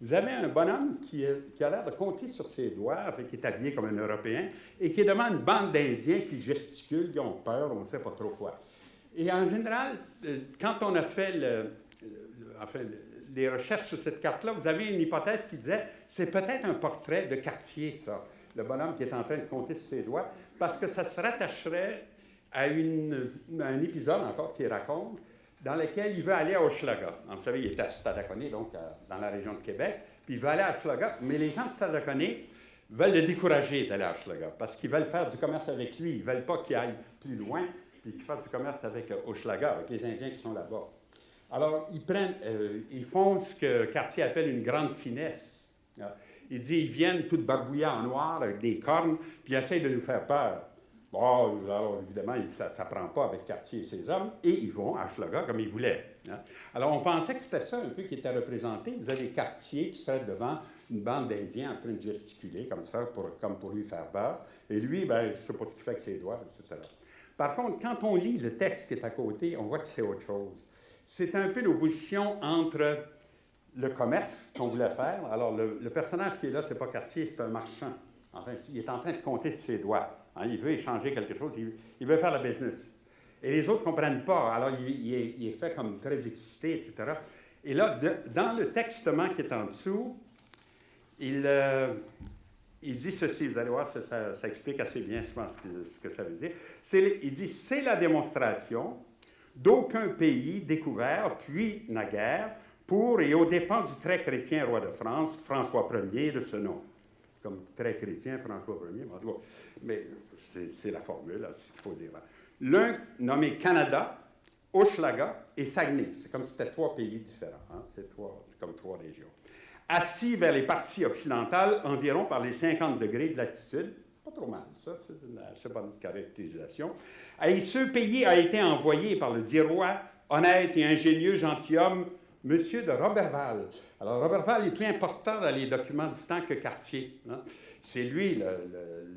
vous avez un bonhomme qui a l'air de compter sur ses doigts, qui est habillé comme un Européen, et qui est devant une bande d'Indiens qui gesticulent, qui ont peur, on ne sait pas trop quoi. Et en général, quand on a fait les recherches sur cette carte-là, vous avez une hypothèse qui disait c'est peut-être un portrait de Cartier, ça, le bonhomme qui est en train de compter sur ses doigts, parce que ça se rattacherait à un épisode encore qu'il raconte, dans lequel il veut aller à Hochelaga. Vous savez, il est à Stadacone, donc dans la région de Québec, puis il veut aller à Hochelaga, mais les gens de Stadacone veulent le décourager d'aller à Hochelaga, parce qu'ils veulent faire du commerce avec lui, ils ne veulent pas qu'il aille plus loin, puis qu'il fasse du commerce avec Hochelaga, avec les Indiens qui sont là-bas. Alors, ils font ce que Cartier appelle une grande finesse. Il dit, ils viennent tout barbouillés en noir, avec des cornes, puis ils essayent de nous faire peur. Bon, alors évidemment, ça ne prend pas avec Cartier et ses hommes, et ils vont à Hochelaga comme ils voulaient. Hein. Alors, on pensait que c'était ça un peu qui était représenté. Vous avez Cartier qui serait devant une bande d'Indiens en train de gesticuler comme ça, comme pour lui faire peur. Et lui, ben, je ne sais pas ce qu'il fait avec ses doigts, etc. Par contre, quand on lit le texte qui est à côté, on voit que c'est autre chose. C'est un peu l'opposition entre le commerce qu'on voulait faire. Alors, le personnage qui est là, ce n'est pas Cartier, c'est un marchand. Enfin, il est en train de compter sur ses doigts. Hein, il veut échanger quelque chose, il veut faire la business. Et les autres ne comprennent pas. Alors, il est fait comme très excité, etc. Et là, dans le texte justement qui est en dessous, il dit ceci, vous allez voir, ça explique assez bien, je pense, ce que ça veut dire. Il dit, c'est la démonstration d'aucun pays découvert, puis naguère, pour et aux dépens du très chrétien roi de France, François Ier de ce nom. Comme très chrétien, François Ier, mais c'est la formule, c'est ce qu'il faut dire. L'un nommé Canada, Hochelaga et Saguenay. C'est comme si c'était 3 pays différents. Hein? C'est comme 3 régions. Assis vers les parties occidentales, environ par les 50 degrés de latitude. Pas trop mal, ça, c'est une assez bonne caractérisation. Et ce pays a été envoyé par le dit roi, honnête et ingénieux gentilhomme, Monsieur de Roberval. Alors, Roberval est plus important dans les documents du temps que Cartier. Hein? C'est lui,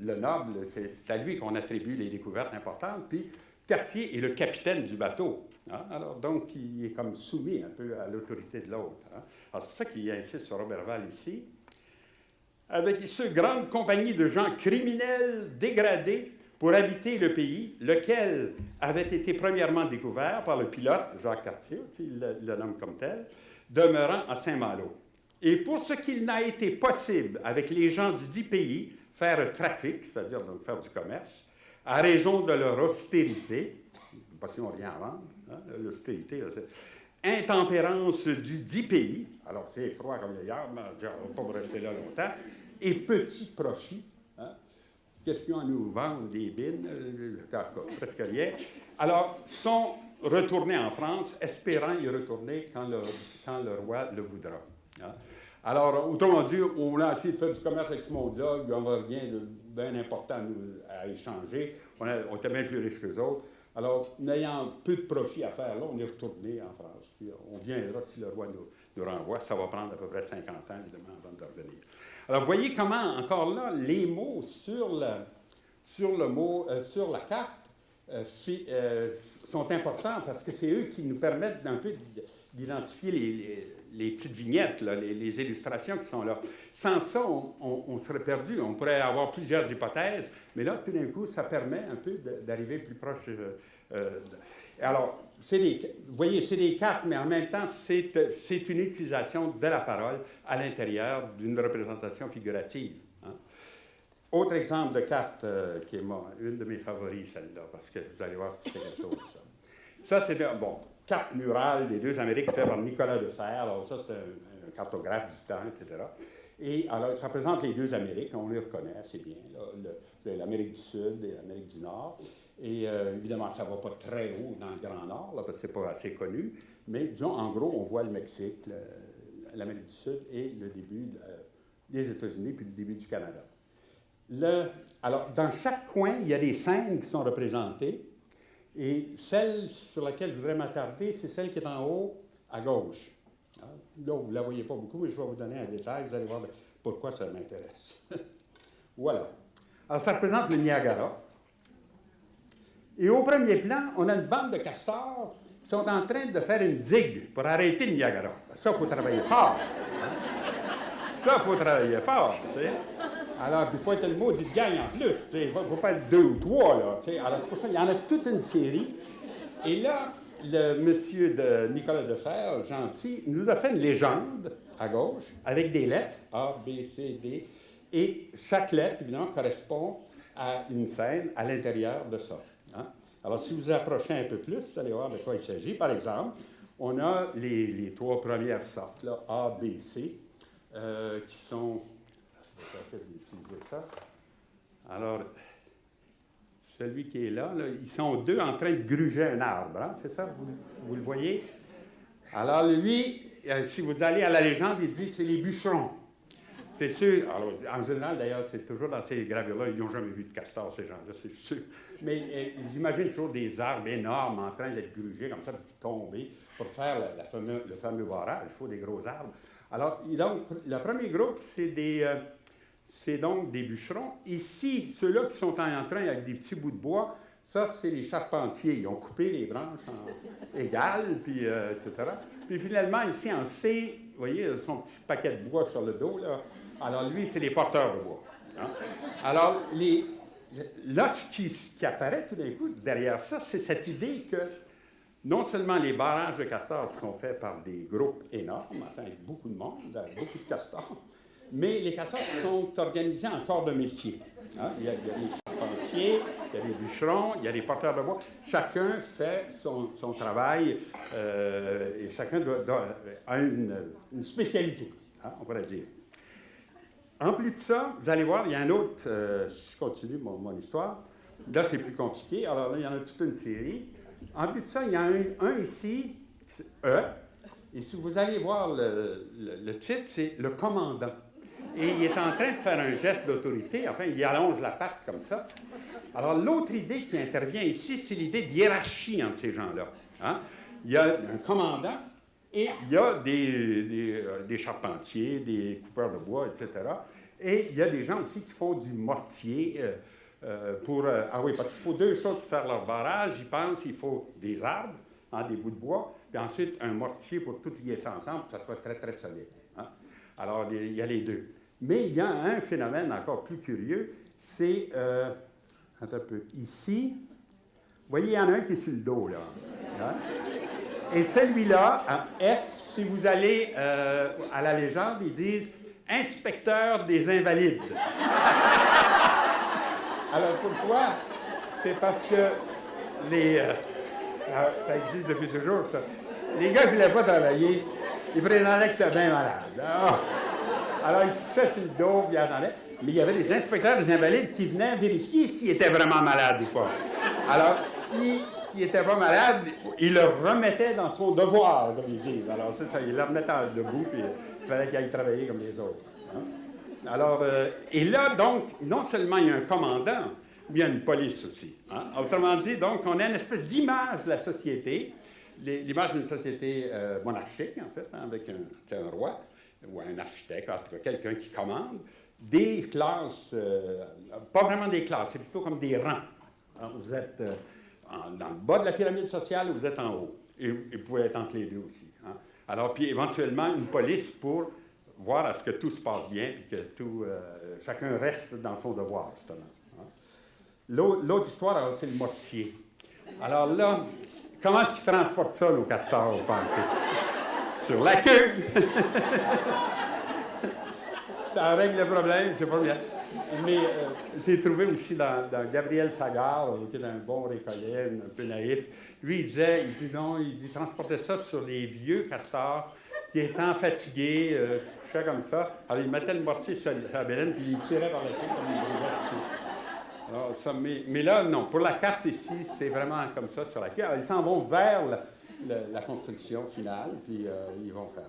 le noble, c'est à lui qu'on attribue les découvertes importantes. Puis, Cartier est le capitaine du bateau. Hein? Alors, donc, il est comme soumis un peu à l'autorité de l'autre. Hein? Alors, c'est pour ça qu'il insiste sur Roberval ici. Avec ce grande compagnie de gens criminels, dégradés, pour habiter le pays, lequel avait été premièrement découvert par le pilote, Jacques Cartier, il le nomme comme tel, demeurant à Saint-Malo. Et pour ce qu'il n'a été possible avec les gens du dit pays, faire trafic, c'est-à-dire donc faire du commerce, à raison de leur austérité, parce qu'ils n'ont rien à vendre, hein, l'austérité, intempérance du dit pays, alors c'est froid comme hier, mais on ne va pas rester là longtemps, et petit profit. Hein, qu'est-ce qu'ils ont à nous vendre? Des bines? Presque rien. Alors, sont retournés en France, espérant y retourner quand le roi le voudra. Hein. Alors, autrement dit, on a essayé de faire du commerce avec ce monde-là, il n'y en a rien de bien important à échanger. On était bien plus riches qu'eux autres. Alors, n'ayant peu de profit à faire là, on est retourné en France. Puis on viendra si le roi nous renvoie. Ça va prendre à peu près 50 ans, évidemment, avant de revenir. Alors, vous voyez comment, encore là, les mots sur la carte sont importants parce que c'est eux qui nous permettent d'un peu d'identifier les petites vignettes, là, les illustrations qui sont là. Sans ça, on serait perdu. On pourrait avoir plusieurs hypothèses, mais là, tout d'un coup, ça permet un peu d'arriver plus proche. Alors, vous voyez, c'est des cartes, mais en même temps, c'est une utilisation de la parole à l'intérieur d'une représentation figurative. Hein. Autre exemple de carte qui est une de mes favoris, celle-là, parce que vous allez voir ce que c'est quelque chose, ça. Ça, c'est carte murale des deux Amériques faite par Nicolas de Fer. Alors, ça, c'est un cartographe du temps, etc. Et alors, ça représente les deux Amériques, on les reconnaît assez bien. Vous avez l'Amérique du Sud et l'Amérique du Nord. Et évidemment, ça ne va pas très haut dans le Grand Nord, là, parce que ce n'est pas assez connu. Mais disons, en gros, on voit le Mexique, l'Amérique du Sud et le début des États-Unis, puis le début du Canada. Alors, dans chaque coin, il y a des scènes qui sont représentées. Et celle sur laquelle je voudrais m'attarder, c'est celle qui est en haut, à gauche. Hein? Là, vous ne la voyez pas beaucoup, mais je vais vous donner un détail. Vous allez voir pourquoi ça m'intéresse. Voilà. Alors, ça représente le Niagara. Et au premier plan, on a une bande de castors qui sont en train de faire une digue pour arrêter le Niagara. Ça, il faut travailler fort. Hein? Ça, il faut travailler fort. T'sais. Alors, il faut être le maudit de gang en plus. Il ne faut pas être 2 ou 3. Là, alors, c'est pour ça qu'il y en a toute une série. Et là, le monsieur de Nicolas Defer, gentil, nous a fait une légende à gauche avec des lettres, A, B, C, D. Et chaque lettre, évidemment, correspond à une scène à l'intérieur de ça. Hein? Alors, si vous approchez un peu plus, vous allez voir de quoi il s'agit. Par exemple, on a les 3 premières sortes, là, A, B, C, qui sont... Je vais essayer d'utiliser ça. Alors, celui qui est là, ils sont 2 en train de gruger un arbre. Hein? C'est ça? Vous le voyez? Alors, lui, si vous allez à la légende, il dit c'est les bûcherons. C'est sûr. Alors, en général, d'ailleurs, c'est toujours dans ces gravures-là, ils n'ont jamais vu de castor, ces gens-là, c'est sûr. Mais ils imaginent toujours des arbres énormes en train d'être grugés, comme ça, de tomber, pour faire le fameux barrage. Il faut des gros arbres. Alors, donc, le premier groupe, c'est donc des bûcherons. Ici, ceux-là qui sont en train avec des petits bouts de bois, ça, c'est les charpentiers. Ils ont coupé les branches en égales, puis, etc. Puis finalement, ici, en C, vous voyez, son petit paquet de bois sur le dos, là. Alors, lui, c'est les porteurs de bois. Hein? Alors, là, ce qui apparaît tout d'un coup derrière ça, c'est cette idée que non seulement les barrages de castors sont faits par des groupes énormes, enfin, avec beaucoup de monde, beaucoup de castors, mais les castors sont organisés en corps de métier. Hein? Il y a des charpentiers, il y a des bûcherons, il y a des porteurs de bois. Chacun fait son travail et chacun a une spécialité, hein, on pourrait dire. En plus de ça, vous allez voir, il y a un autre, je continue mon histoire. Là, c'est plus compliqué. Alors là, il y en a toute une série. En plus de ça, il y en a un ici, E. Et si vous allez voir le titre, c'est le commandant. Et il est en train de faire un geste d'autorité. Enfin, il allonge la patte comme ça. Alors, l'autre idée qui intervient ici, c'est l'idée de hiérarchie entre ces gens-là. Hein? Il y a un commandant et il y a des charpentiers, des coupeurs de bois, etc. Et il y a des gens aussi qui font du mortier ah oui, parce qu'il faut 2 choses pour faire leur barrage. Ils pensent qu'il faut des arbres, hein, des bouts de bois, puis ensuite un mortier pour tout lier ça ensemble, pour que ça soit très, très solide. Hein? Alors, il y a les 2. Mais il y a un phénomène encore plus curieux, c'est, un peu, ici, vous voyez, il y en a un qui est sur le dos, là. Hein? Et celui-là, à F, si vous allez à la légende, ils disent « inspecteur des invalides ». Alors, pourquoi? C'est parce que ça existe depuis toujours, ça. Les gars ne voulaient pas travailler. Ils prétendaient que c'était bien malade. Alors, ils se couchaient sur le dos, puis ils attendaient. Mais il y avait des inspecteurs des invalides qui venaient vérifier s'il était vraiment malade ou pas. Alors, s'il n'était pas malade, ils le remettaient dans son devoir, comme ils disent. Alors, c'est ça, ils le remettaient debout, puis il fallait qu'il aille travailler comme les autres. Hein? Alors, et là, donc, non seulement il y a un commandant, mais il y a une police aussi. Hein? Autrement dit, donc, on a une espèce d'image de la société, l'image d'une société monarchique, en fait, hein, avec un roi ou un architecte, en tout cas, quelqu'un qui commande, des classes, pas vraiment des classes, c'est plutôt comme des rangs. Alors, vous êtes dans le bas de la pyramide sociale ou vous êtes en haut. Et vous pouvez être entre les deux aussi. Hein? Alors, puis éventuellement, une police pour voir à ce que tout se passe bien, puis que chacun reste dans son devoir, justement. Hein? L'autre histoire, alors, c'est le mortier. Alors là, comment est-ce qu'ils transportent ça, nos castors, vous pensez? Sur la queue! Ça règle le problème, c'est pas bien. Mais j'ai trouvé aussi dans Gabriel Sagard, qui est un bon récollet, un peu naïf, lui, il dit transportait ça sur les vieux castors qui étant fatigués, se couchaient comme ça. Alors, il mettait le mortier sur la baleine, puis il tirait par la queue comme il brisait. Alors, ça, mais là, non. Pour la carte ici, c'est vraiment comme ça sur la queue. Alors, ils s'en vont vers la construction finale, puis ils vont faire.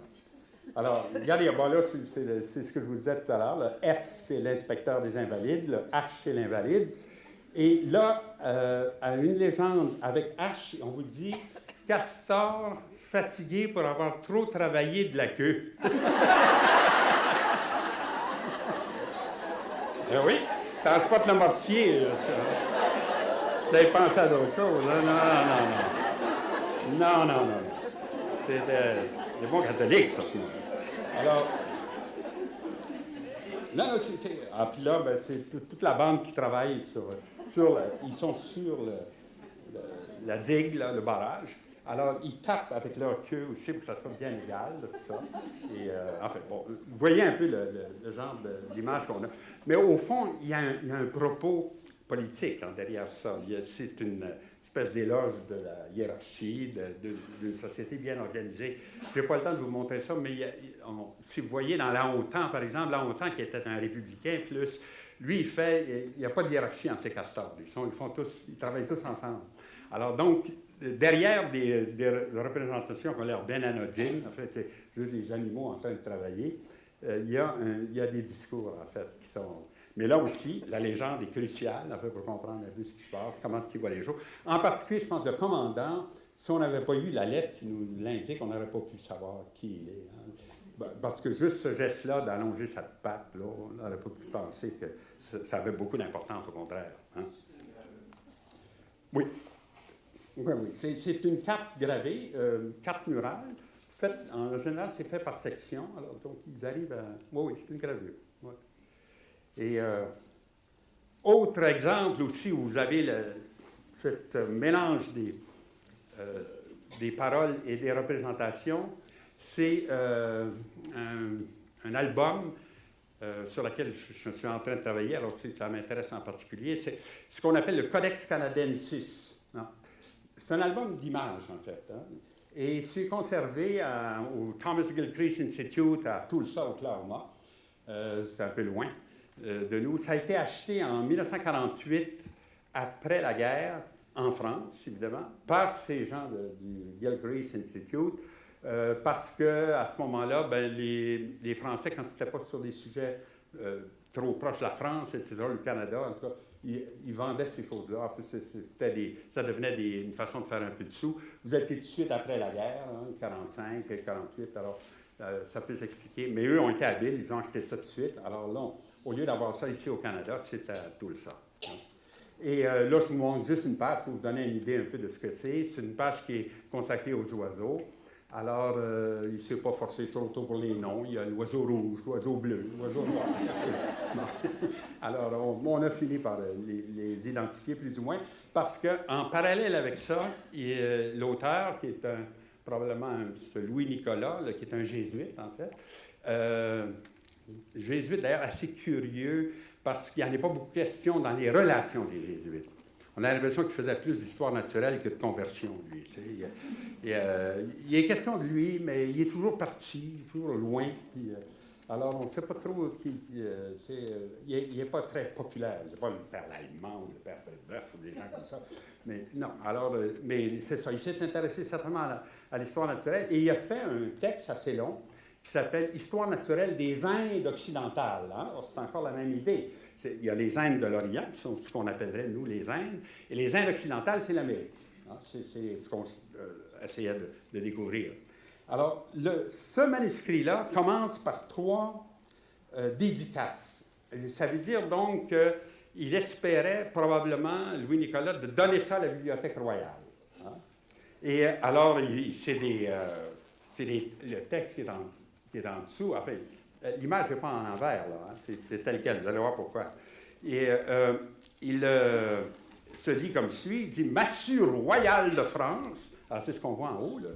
Alors, regardez, bon, là, c'est ce que je vous disais tout à l'heure. Le F, c'est l'inspecteur des invalides. Le H, c'est l'invalide. Et là, à une légende avec H, on vous dit castor fatigué pour avoir trop travaillé de la queue. Eh oui, transporte le mortier. Là, vous avez pensé à d'autres choses. Là? Non. C'est des bons catholiques, ça, ce moment. Alors, non, c'est... Ah, puis là, ben, c'est toute la bande qui travaille ils sont sur la digue, là, le barrage. Alors, ils tapent avec leur queue aussi pour que ça soit bien égal, là, tout ça. Et, en fait, bon, vous voyez un peu le genre d'image qu'on a. Mais au fond, il y a un propos politique derrière ça. C'est une espèce d'éloge de la hiérarchie, d'une société bien organisée. Je n'ai pas le temps de vous montrer ça, mais si vous voyez dans Lahontan, par exemple, Lahontan qui était un républicain plus, lui, il n'y a pas de hiérarchie entre ces castors. Ils travaillent tous ensemble. Alors donc, derrière des représentations qui ont l'air bien anodines, en fait, juste des animaux en train de travailler, il y a des discours, en fait, qui sont... Mais là aussi, la légende est cruciale, en fait, pour comprendre un peu ce qui se passe, comment est-ce qu'il voit les choses. En particulier, je pense que le commandant, si on n'avait pas eu la lettre qui nous l'indique, on n'aurait pas pu savoir qui il est. Hein. Parce que juste ce geste-là, d'allonger sa patte, là, on n'aurait pas pu penser que ça avait beaucoup d'importance, au contraire. Hein. Oui. Oui. C'est une carte gravée, carte murale. En général, c'est fait par section. Alors, donc, ils arrivent à... Oui, c'est une gravure. Ouais. Et autre exemple aussi où vous avez ce mélange des paroles et des représentations, c'est un album sur lequel je suis en train de travailler, alors ça m'intéresse en particulier, c'est ce qu'on appelle le Codex Canadensis. Non? C'est un album d'images, en fait. Hein? Et c'est conservé au Thomas Gilchrist Institute à Tulsa, Oklahoma. C'est un peu loin de nous. Ça a été acheté en 1948, après la guerre, en France, évidemment, par ces gens du Gilchrist Institute, parce qu'à ce moment-là, ben, les Français, quand ce n'était pas sur des sujets trop proches de la France, etc., le Canada, en tout cas, ils vendaient ces choses-là. En fait, ça devenait une façon de faire un peu de sous. Vous étiez tout de suite après la guerre, 45, 48, alors ça peut s'expliquer. Mais eux ont été habiles, ils ont acheté ça tout de suite. Alors là, au lieu d'avoir ça ici au Canada, c'est à Tulsa. Et là, je vous montre juste une page pour vous donner une idée un peu de ce que c'est. C'est une page qui est consacrée aux oiseaux. Alors, il ne s'est pas forcé trop tôt pour les noms. Il y a l'oiseau rouge, l'oiseau bleu, l'oiseau noir. Alors, on a fini par les identifier plus ou moins, parce qu'en parallèle avec ça, l'auteur, qui est probablement Louis Nicolas, là, qui est un jésuite, en fait, jésuite d'ailleurs assez curieux, parce qu'il n'y en a pas beaucoup de questions dans les relations des jésuites. On a l'impression qu'il faisait plus d'histoire naturelle que de conversion, lui. Il est question de lui, mais il est toujours parti, toujours loin. Puis, alors, on ne sait pas trop. Il n'est pas très populaire. C'est pas le père Lallemand ou le père Brébeuf ou des gens comme ça. Mais non, alors, mais c'est ça. Il s'est intéressé certainement à l'histoire naturelle et il a fait un texte assez long qui s'appelle « Histoire naturelle des Indes occidentales ». Hein? C'est encore la même idée. Il y a les Indes de l'Orient, qui sont ce qu'on appellerait, nous, les Indes, et les Indes occidentales, c'est l'Amérique. Hein? C'est ce qu'on essayait de découvrir. Alors, ce manuscrit-là commence par 3 dédicaces. Et ça veut dire donc qu'il espérait probablement, Louis-Nicolas, de donner ça à la Bibliothèque royale. Hein? Et alors, c'est le texte qui est en dessous. Enfin, l'image n'est pas en envers, là. Hein? C'est tel quel. Vous allez voir pourquoi. Et il se lit comme suit. Il dit « Massue royale de France ». Alors, c'est ce qu'on voit en haut, là,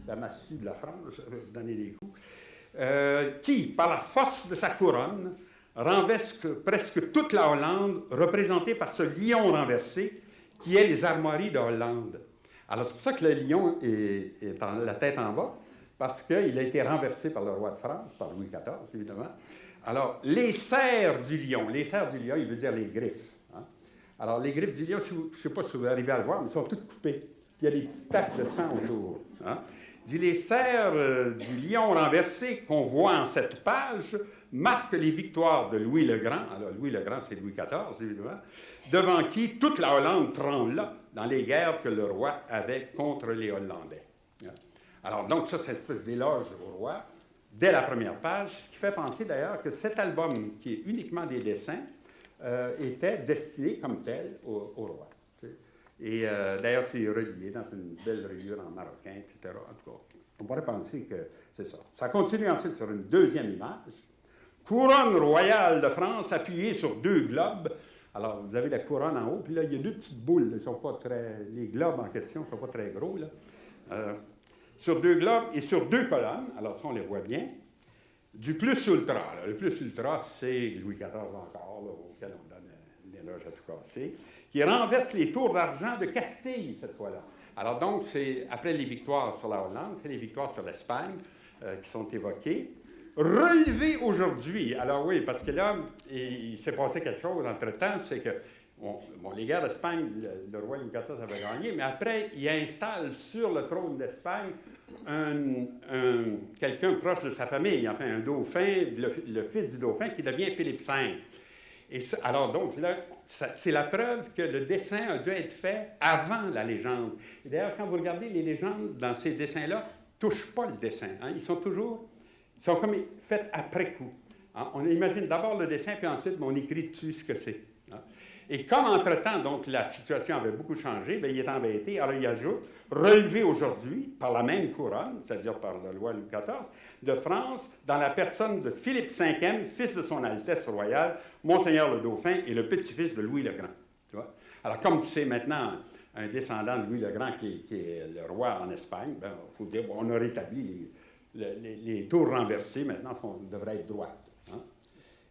la massue de la France, donner des coups. Qui, par la force de sa couronne, renverse presque toute la Hollande, représentée par ce lion renversé, qui est les armoiries de Hollande. Alors, c'est pour ça que le lion est la tête en bas, parce qu'il a été renversé par le roi de France, par Louis XIV, évidemment. Alors, les serres du lion, il veut dire les griffes. Hein? Alors, les griffes du lion, je ne sais pas si vous arrivez à le voir, mais elles sont toutes coupées. Il y a des petites taches de sang autour. Hein? Dit, les serres du lion renversé qu'on voit en cette page marquent les victoires de Louis le Grand. Alors, Louis le Grand, c'est Louis XIV, évidemment, devant qui toute la Hollande trembla dans les guerres que le roi avait contre les Hollandais. Alors, donc, ça, c'est une espèce d'éloge au roi, dès la première page, ce qui fait penser d'ailleurs que cet album, qui est uniquement des dessins, était destiné comme tel au roi. Et d'ailleurs, c'est relié dans une belle reliure en marocain, etc. En tout cas, on pourrait penser que c'est ça. Ça continue ensuite sur une deuxième image. Couronne royale de France appuyée sur 2 globes. Alors, vous avez la couronne en haut, puis là, il y a 2 petites boules. Ils sont pas très, les globes en question ne sont pas très gros, là. Sur 2 globes et sur 2 colonnes. Alors, ça, on les voit bien. Du plus ultra. Là. Le plus ultra, c'est Louis XIV encore, là, auquel on donne l'éloge à tout casser, qui renverse les tours d'argent de Castille, cette fois-là. Alors donc, c'est après les victoires sur la Hollande, c'est les victoires sur l'Espagne qui sont évoquées. Relevées aujourd'hui. Alors oui, parce que là, il s'est passé quelque chose entre-temps, c'est que, bon, les guerres d'Espagne, le roi Louis XIV avait gagné, mais après, il installe sur le trône d'Espagne quelqu'un proche de sa famille, enfin un dauphin, le fils du dauphin, qui devient Philippe V. Et ça, alors donc, là, c'est la preuve que le dessin a dû être fait avant la légende. Et d'ailleurs, quand vous regardez les légendes dans ces dessins-là, ne touchent pas le dessin. Hein, ils sont comme faits après coup. Hein, on imagine d'abord le dessin, puis ensuite, on écrit dessus ce que c'est. Hein. Et comme entre-temps, donc, la situation avait beaucoup changé, bien, il est embêté. Alors, il ajoute, relevé aujourd'hui par la même couronne, c'est-à-dire par le roi Louis XIV, de France, dans la personne de Philippe V, fils de son Altesse royale, Monseigneur le Dauphin et le petit-fils de Louis le Grand. Tu vois? Alors, comme c'est maintenant un descendant de Louis le Grand qui est le roi en Espagne, il faut dire, bon, on a rétabli les tours renversées, maintenant, devraient être droites. Hein?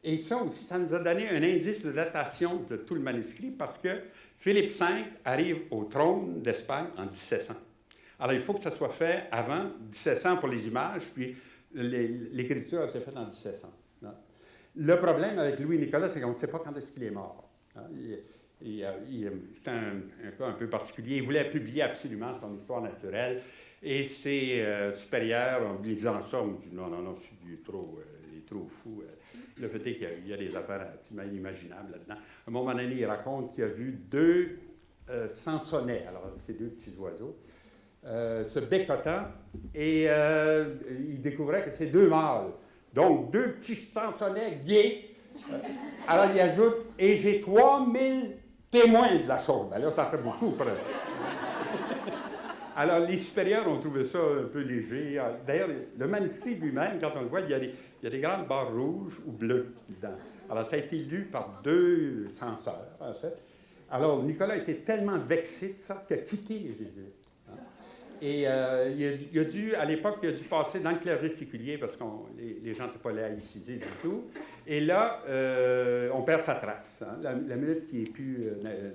Et ça aussi, ça nous a donné un indice de datation de tout le manuscrit parce que Philippe V arrive au trône d'Espagne en 1700. Alors, il faut que ça soit fait avant 1700 pour les images, puis l'écriture a été faite en 1700. Hein. Le problème avec Louis-Nicolas, c'est qu'on ne sait pas quand est-ce qu'il est mort. Hein. C'est un cas un peu particulier. Il voulait publier absolument son histoire naturelle, et ses supérieurs, en lui disant ça, on dit non, il est trop fou. Le fait est qu'il y a des affaires absolument inimaginables là-dedans. À un moment donné, il raconte qu'il a vu 2 sansonnets, alors ces 2 petits oiseaux, se bécotant, et il découvrait que c'est 2 mâles. Donc, 2 petits sansonnets gays. Alors, il ajoute, et j'ai 3000 témoins de la chose. Ben là, ça fait beaucoup. Alors, les supérieurs ont trouvé ça un peu léger. D'ailleurs, le manuscrit lui-même, quand on le voit, il y a des grandes barres rouges ou bleues dedans. Alors, ça a été lu par 2 censeurs, en fait. Alors, Nicolas était tellement vexé de ça qu'il a quitté les jésuites. Hein? Et il a dû, à l'époque, il a dû passer dans le clergé séculier parce que les gens n'étaient pas laïcisés du tout. Et là, on perd sa trace. Hein? La minute qui n'est plus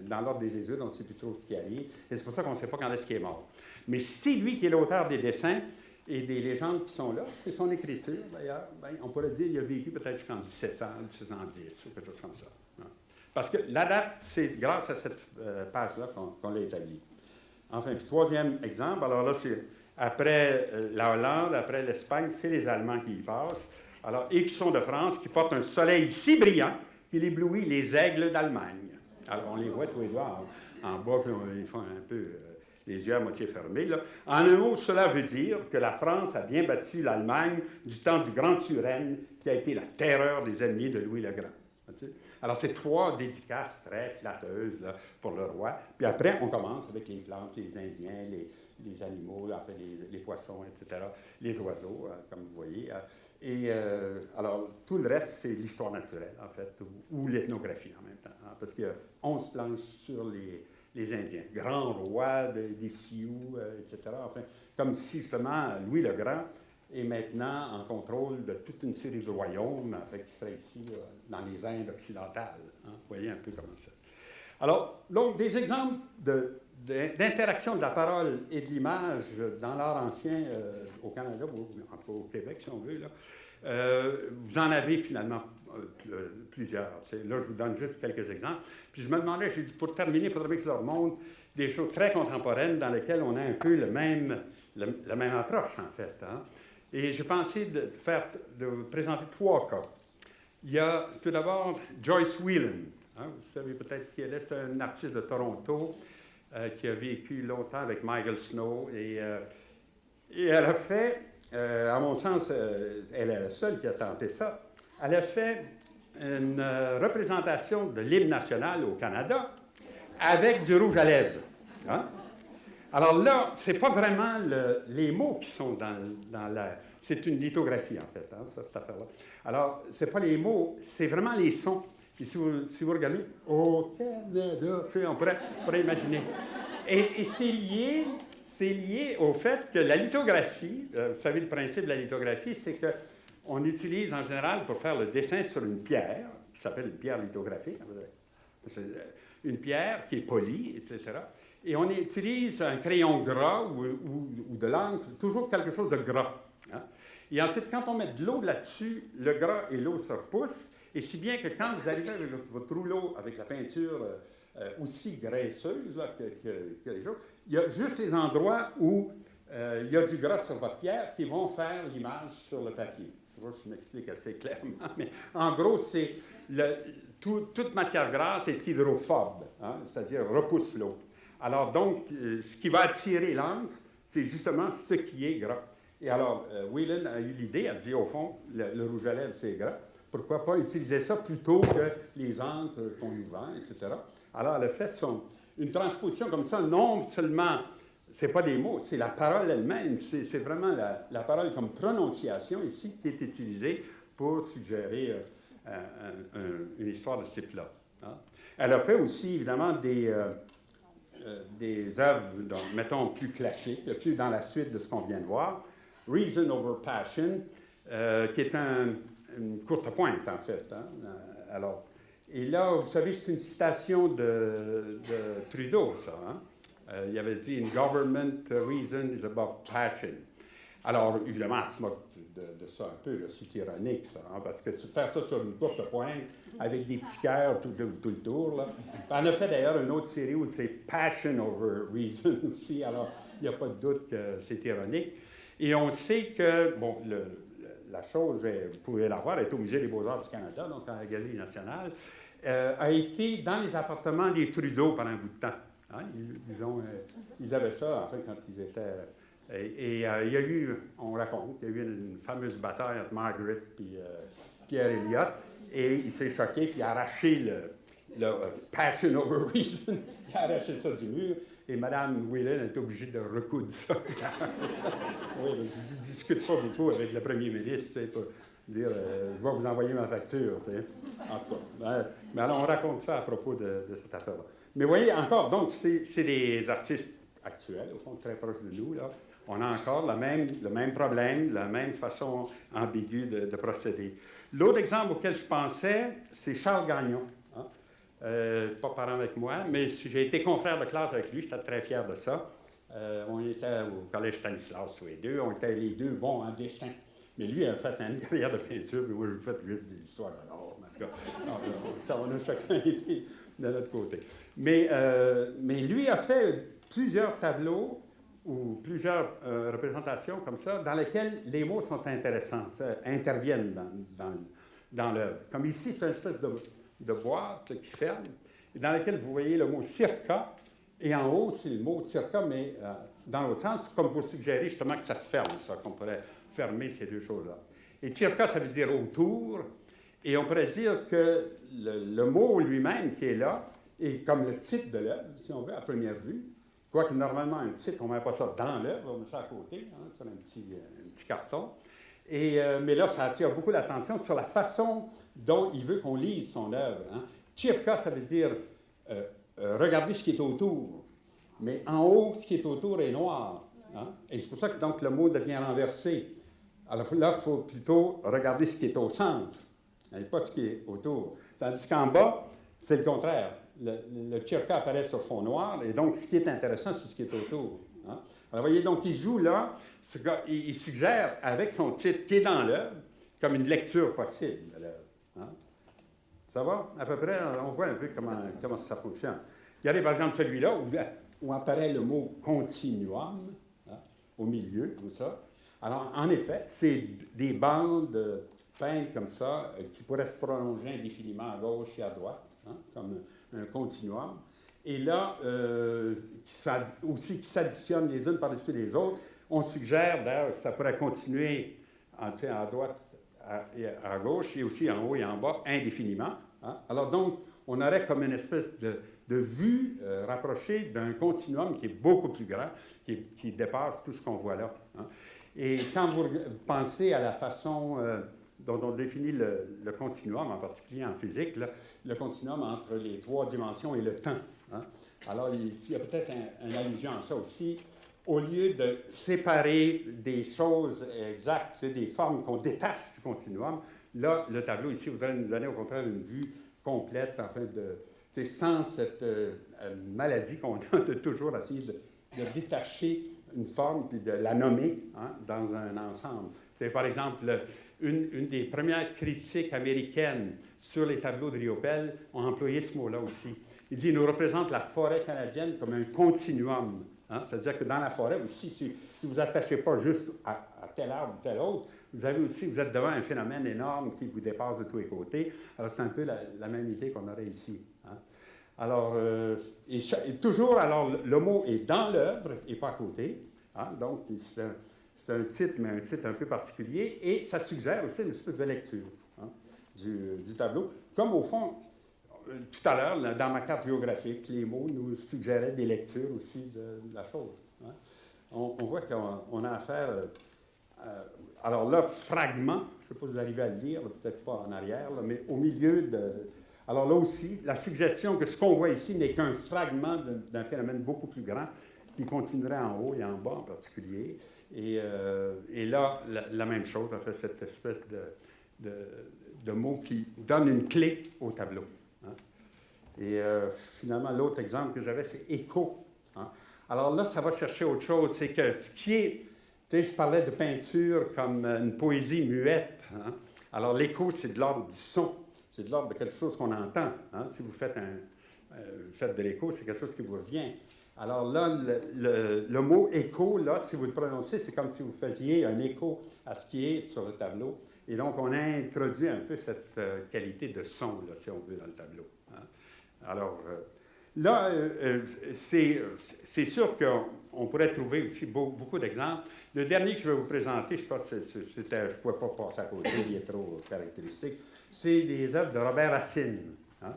dans l'ordre des jésuites, on ne sait plus trop ce qui arrive. Et c'est pour ça qu'on ne sait pas quand est-ce qu'il est mort. Mais c'est lui qui est l'auteur des dessins et des légendes qui sont là. C'est son écriture, d'ailleurs. Ben, on pourrait dire qu'il a vécu peut-être jusqu'en 1700, 1710 ou quelque chose comme ça. Hein? Parce que la date, c'est grâce à cette page-là qu'on l'a établie. Enfin, puis 3e exemple, alors là, c'est après la Hollande, après l'Espagne, c'est les Allemands qui y passent. Alors, et qui sont de France, qui portent un soleil si brillant qu'il éblouit les aigles d'Allemagne. Alors, on les voit tous les deux en bas, puis on les fait un peu les yeux à moitié fermés. Là. En un mot, cela veut dire que la France a bien battu l'Allemagne du temps du Grand Turenne, qui a été la terreur des ennemis de Louis le Grand. Alors, c'est 3 dédicaces très flatteuses là, pour le roi. Puis après, on commence avec les plantes, les Indiens, les animaux, enfin, les poissons, etc., les oiseaux, comme vous voyez. Et alors, tout le reste, c'est l'histoire naturelle, en fait, ou l'ethnographie en même temps. Hein, parce qu'il y a 11 planches sur les Indiens. Grand roi des Sioux, etc. Enfin, comme si, justement, Louis le Grand est maintenant en contrôle de toute une série de royaumes, en fait, qui seraient ici, dans les Indes occidentales. Hein. Vous voyez un peu comment ça. Alors, donc, des exemples d'interaction de la parole et de l'image dans l'art ancien au Canada, ou en tout cas au Québec, si on veut, là, vous en avez finalement plusieurs. Là, je vous donne juste quelques exemples. Puis je me demandais, j'ai dit, pour terminer, il faudrait bien que je leur montre des choses très contemporaines dans lesquelles on a un peu la même approche, en fait. Hein. Et j'ai pensé de vous présenter 3 cas. Il y a tout d'abord Joyce Whelan. Hein, vous savez peut-être qui elle est, c'est un artiste de Toronto qui a vécu longtemps avec Michael Snow. Et elle a fait, à mon sens, elle est la seule qui a tenté ça, elle a fait une représentation de l'hymne national au Canada avec du rouge à lèvres. Hein? Alors là, ce n'est pas vraiment les mots qui sont dans l'air. C'est une lithographie, en fait, hein, ça, cette affaire-là. Alors, ce n'est pas les mots, c'est vraiment les sons. Et si vous regardez, au Canada, tu sais, on pourrait imaginer. Et c'est lié au fait que la lithographie, vous savez, le principe de la lithographie, c'est qu'on utilise en général pour faire le dessin sur une pierre, qui s'appelle une pierre lithographique. C'est une pierre qui est polie, etc. Et on utilise un crayon gras ou de l'encre, toujours quelque chose de gras. Hein? Et ensuite, quand on met de l'eau là-dessus, le gras et l'eau se repoussent. Et si bien que quand vous arrivez avec votre rouleau avec la peinture aussi graisseuse là, que les autres, il y a juste les endroits où il y a du gras sur votre pierre qui vont faire l'image sur le papier. Je vois si je m'explique assez clairement, mais en gros, c'est toute matière grasse est hydrophobe, hein, c'est-à-dire repousse l'eau. Alors donc, ce qui va attirer l'encre, c'est justement ce qui est gras. Et alors, Whelan a eu l'idée, a dit au fond, le rouge à lèvres, c'est gras. Pourquoi pas utiliser ça plutôt que les encres qu'on lui vend, etc. Alors, elle a fait une transposition comme ça, non seulement, ce n'est pas des mots, c'est la parole elle-même, c'est vraiment la parole comme prononciation ici qui est utilisée pour suggérer une histoire de ce type-là. Hein. Elle a fait aussi, évidemment, des œuvres, mettons, plus classiques, plus dans la suite de ce qu'on vient de voir. Reason Over Passion, qui est une courte pointe, en fait. Hein? Alors, et là, vous savez, c'est une citation de Trudeau, ça. Hein? Il avait dit « In government, reason is above passion ». Alors, évidemment, elle se moque de ça un peu, c'est ironique, ça, hein? Parce que faire ça sur une courte pointe, avec des petits cœurs tout le tour, là. On a fait d'ailleurs une autre série où c'est « Passion over reason » aussi, alors il n'y a pas de doute que c'est ironique. Et on sait que, bon, la chose, vous pouvez la voir, elle est au Musée des Beaux-Arts du Canada, donc à la Galerie nationale, a été dans les appartements des Trudeau pendant un bout de temps. Hein? Ils avaient ça, en fait, quand ils étaient... Et il y a eu, on raconte, il y a eu une fameuse bataille entre Margaret et Pierre Elliott, et il s'est choqué, puis il a arraché le Passion over Reason, il a arraché ça du mur, et Mme Whelan est obligée de recoudre ça. Oui, je ne discute pas beaucoup avec le premier ministre, pour dire je vais vous envoyer ma facture. En tout cas, mais alors on raconte ça à propos de cette affaire-là. Mais vous voyez, encore, donc, c'est des artistes actuels, au fond, très proches de nous, là. On a encore le même problème, la même façon ambiguë de procéder. L'autre exemple auquel je pensais, c'est Charles Gagnon. Hein? Pas parent avec moi, mais j'ai été confrère de classe avec lui, j'étais très fier de ça. On était au Collège Stanislas tous les deux, on était les deux bons en dessin. Mais lui a fait une carrière de peinture, mais moi j'ai fait juste des histoires de l'art, en tout cas. Ça, on a chacun été de notre côté. Mais lui a fait plusieurs tableaux ou plusieurs représentations comme ça, dans lesquelles les mots sont intéressants, interviennent dans l'œuvre. Comme ici, c'est une espèce de boîte qui ferme, dans laquelle vous voyez le mot circa, et en haut, c'est le mot circa, mais dans l'autre sens, comme pour suggérer justement que ça se ferme, ça, qu'on pourrait fermer ces deux choses-là. Et circa, ça veut dire autour, et on pourrait dire que le mot lui-même qui est là, est comme le titre de l'œuvre, si on veut, à première vue. Quoique normalement, un titre, on ne met pas ça dans l'œuvre, on met ça à côté, hein, sur un petit carton. Mais là, ça attire beaucoup l'attention sur la façon dont il veut qu'on lise son œuvre. Hein. Circa, ça veut dire regarder ce qui est autour. Mais en haut, ce qui est autour est noir. Hein. Et c'est pour ça que donc, le mot devient renversé. Alors là, il faut plutôt regarder ce qui est au centre, et pas ce qui est autour. Tandis qu'en bas, c'est le contraire. Le circa apparaît sur fond noir, et donc ce qui est intéressant, c'est ce qui est autour. Hein. Alors, vous voyez, donc, il joue là, il suggère, avec son titre qui est dans l'œuvre, comme une lecture possible de l'œuvre. Hein. Ça va? À peu près, on voit un peu comment ça fonctionne. Regardez, par exemple, celui-là, où apparaît le mot continuum, hein, au milieu, comme ça. Alors, en effet, c'est des bandes peintes comme ça, qui pourraient se prolonger indéfiniment à gauche et à droite, hein, comme un continuum. et là, aussi qui s'additionnent les unes par-dessus les autres. On suggère d'ailleurs que ça pourrait continuer à droite, à gauche, et aussi en haut et en bas, indéfiniment. Hein? Alors donc, on aurait comme une espèce de vue rapprochée d'un continuum qui est beaucoup plus grand, qui dépasse tout ce qu'on voit là. Hein? Et quand vous pensez à la façon dont on définit le continuum, en particulier en physique, là, le continuum entre les 3 dimensions et le temps. Hein? Alors, il y a peut-être une allusion à ça aussi. Au lieu de séparer des choses exactes, des formes qu'on détache du continuum, là, le tableau ici voudrait nous donner au contraire une vue complète, sans cette maladie qu'on a de toujours essayer de détacher une forme puis de la nommer dans un ensemble. Par exemple, une des premières critiques américaines sur les tableaux de Riopelle ont employé ce mot-là aussi. Il dit « nous représente la forêt canadienne comme un continuum ». Hein? C'est-à-dire que dans la forêt aussi, si vous n'attachez pas juste à tel arbre ou tel autre, vous êtes devant un phénomène énorme qui vous dépasse de tous les côtés. Alors, c'est un peu la même idée qu'on aurait ici. Hein? Alors, et toujours, alors, le mot est dans l'œuvre et pas à côté. Hein? Donc, c'est un titre, mais un titre un peu particulier. Et ça suggère aussi une espèce de lecture du tableau. Comme au fond, tout à l'heure, dans ma carte géographique, les mots nous suggéraient des lectures aussi de la chose. Hein? On voit qu'on a affaire... alors là, fragment, je ne sais pas si vous arrivez à le lire, peut-être pas en arrière, là, mais au milieu de... Alors là aussi, la suggestion que ce qu'on voit ici n'est qu'un fragment d'un phénomène beaucoup plus grand qui continuerait en haut et en bas en particulier. Et là, la même chose, en fait, cette espèce de mot qui donne une clé au tableau. Hein? Et finalement, l'autre exemple que j'avais, c'est écho. Hein? Alors là, ça va chercher autre chose. C'est que ce qui est... Tu sais, je parlais de peinture comme une poésie muette. Hein? Alors l'écho, c'est de l'ordre du son. C'est de l'ordre de quelque chose qu'on entend. Hein? Si vous faites de l'écho, c'est quelque chose qui vous revient. Alors là, le mot écho, là, si vous le prononcez, c'est comme si vous faisiez un écho à ce qui est sur le tableau. Et donc, on a introduit un peu cette qualité de son, là, si on veut, dans le tableau. Hein? Alors, là, c'est sûr qu'on pourrait trouver aussi beaucoup d'exemples. Le dernier que je vais vous présenter, je pense que je ne pouvais pas passer à côté, il est trop caractéristique, c'est des œuvres de Robert Racine. Hein?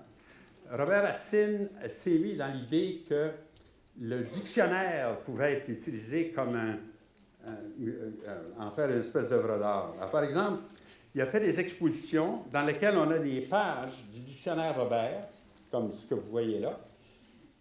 Robert Racine s'est mis dans l'idée que le dictionnaire pouvait être utilisé comme en faire une espèce d'œuvre d'art. Alors, par exemple, il a fait des expositions dans lesquelles on a des pages du dictionnaire Robert, comme ce que vous voyez là,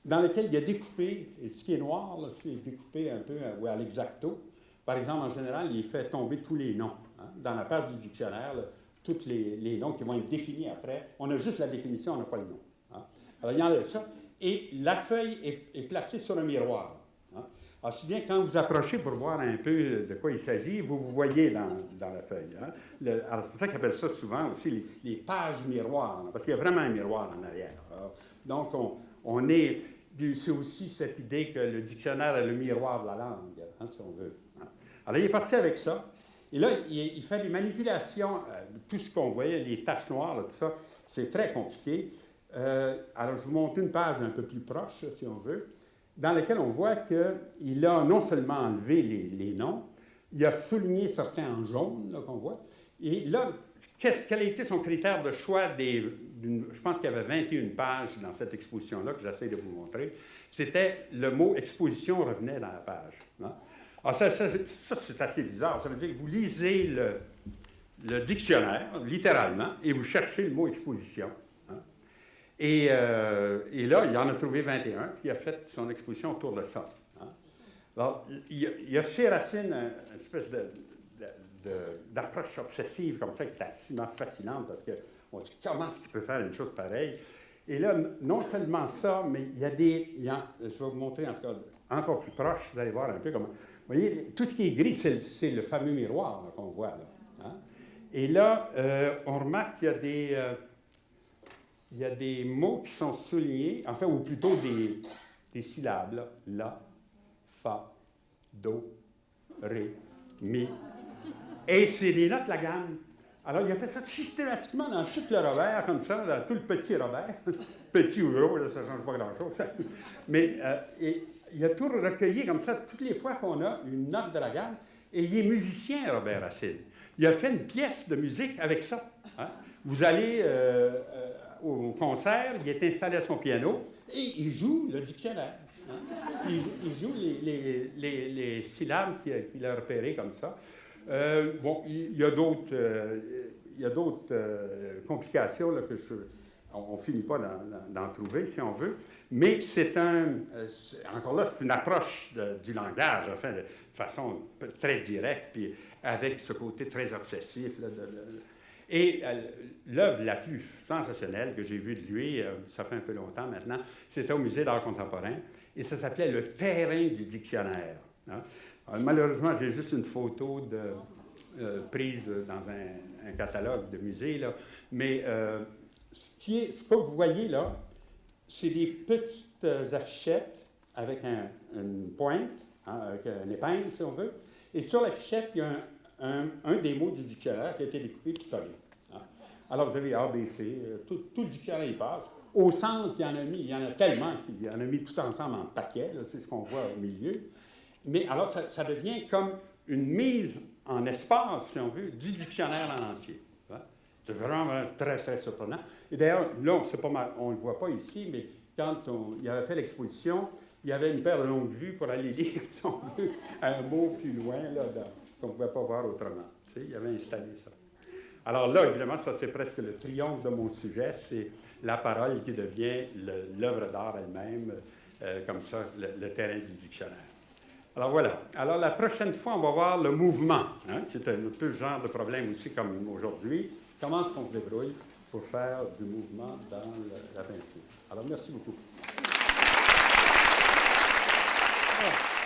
dans lesquelles il a découpé, et ce qui est noir, là, c'est découpé un peu à l'exacto. Par exemple, en général, il fait tomber tous les noms. Hein. Dans la page du dictionnaire, là, tous les noms qui vont être définis après, on a juste la définition, on n'a pas le nom. Hein. Alors, il enlève ça. Et la feuille est placée sur un miroir. Hein. Alors, si bien quand vous approchez pour voir un peu de quoi il s'agit, vous voyez dans la feuille. Hein. Alors, c'est pour ça qu'ils appellent ça souvent aussi les pages miroirs, hein, parce qu'il y a vraiment un miroir en arrière. Alors, donc, on est... C'est aussi cette idée que le dictionnaire est le miroir de la langue, hein, si on veut. Hein. Alors, il est parti avec ça. Et là, il fait des manipulations. Tout ce qu'on voyait, les taches noires, là, tout ça, c'est très compliqué. Alors, je vous montre une page un peu plus proche, si on veut, dans laquelle on voit qu'il a non seulement enlevé les noms, il a souligné certains en jaune, là, qu'on voit. Et là, quel a été son critère de choix je pense qu'il y avait 21 pages dans cette exposition-là que j'essaie de vous montrer. C'était le mot « exposition » revenait dans la page. Hein? Alors, ça c'est assez bizarre. Ça veut dire que vous lisez le dictionnaire, littéralement, et vous cherchez le mot « exposition ». Et là, il en a trouvé 21, puis il a fait son exposition autour de ça. Hein? Alors, il y a chez Racine une espèce d'approche obsessive comme ça qui est absolument fascinante parce qu'on dit comment est-ce qu'il peut faire une chose pareille. Et là, non seulement ça, mais il y a je vais vous montrer encore plus proche, vous allez voir un peu comment... Vous voyez, tout ce qui est gris, c'est le fameux miroir là, qu'on voit là. Hein? Et là, on remarque qu'il y a des mots qui sont soulignés, enfin, ou plutôt des syllabes, là. La, fa, do, ré, mi. Et c'est des notes de la gamme. Alors, il a fait ça systématiquement dans tout le Robert, comme ça, dans tout le petit Robert. Petit ou gros, là, ça ne change pas grand-chose. Mais et il a tout recueilli comme ça, toutes les fois qu'on a une note de la gamme. Et il est musicien, Robert Racine. Il a fait une pièce de musique avec ça. Hein? Vous allez au concert, il est installé à son piano et il joue le dictionnaire. Hein? Il joue les syllabes qu'il a repérées comme ça. Bon, il y a d'autres complications là, que on ne finit pas d'en trouver, si on veut. Mais encore là, c'est une approche du langage, enfin, de façon très directe, puis avec ce côté très obsessif. Là, et l'œuvre la plus sensationnelle que j'ai vue de lui, ça fait un peu longtemps maintenant, c'était au Musée d'art contemporain, et ça s'appelait « Le terrain du dictionnaire ». Hein? Malheureusement, j'ai juste une photo prise dans un catalogue de musée, là, mais ce que vous voyez là, c'est des petites affichettes avec une pointe, hein, avec une épingle, si on veut. Et sur l'affichette, il y a un des mots du dictionnaire qui a été découpé et collé. Hein. Alors, vous avez ABC, tout le dictionnaire y passe. Au centre, il y en a tellement qu'il y en a mis tout ensemble en paquet, c'est ce qu'on voit au milieu. Mais alors, ça devient comme une mise en espace, si on veut, du dictionnaire en entier. Hein. C'est vraiment très, très surprenant. Et d'ailleurs, là, on ne le voit pas ici, mais quand il avait fait l'exposition, il y avait une paire de longues vues pour aller lire, si on veut, un mot plus loin, là, qu'on ne pouvait pas voir autrement. Tu sais, il avait installé ça. Alors là, évidemment, ça, c'est presque le triomphe de mon sujet, c'est la parole qui devient l'œuvre d'art elle-même, comme ça, le terrain du dictionnaire. Alors voilà. Alors la prochaine fois, on va voir le mouvement. Hein? C'est un peu le genre de problème aussi comme aujourd'hui. Comment est-ce qu'on se débrouille pour faire du mouvement dans la peinture? Alors merci beaucoup. Ah.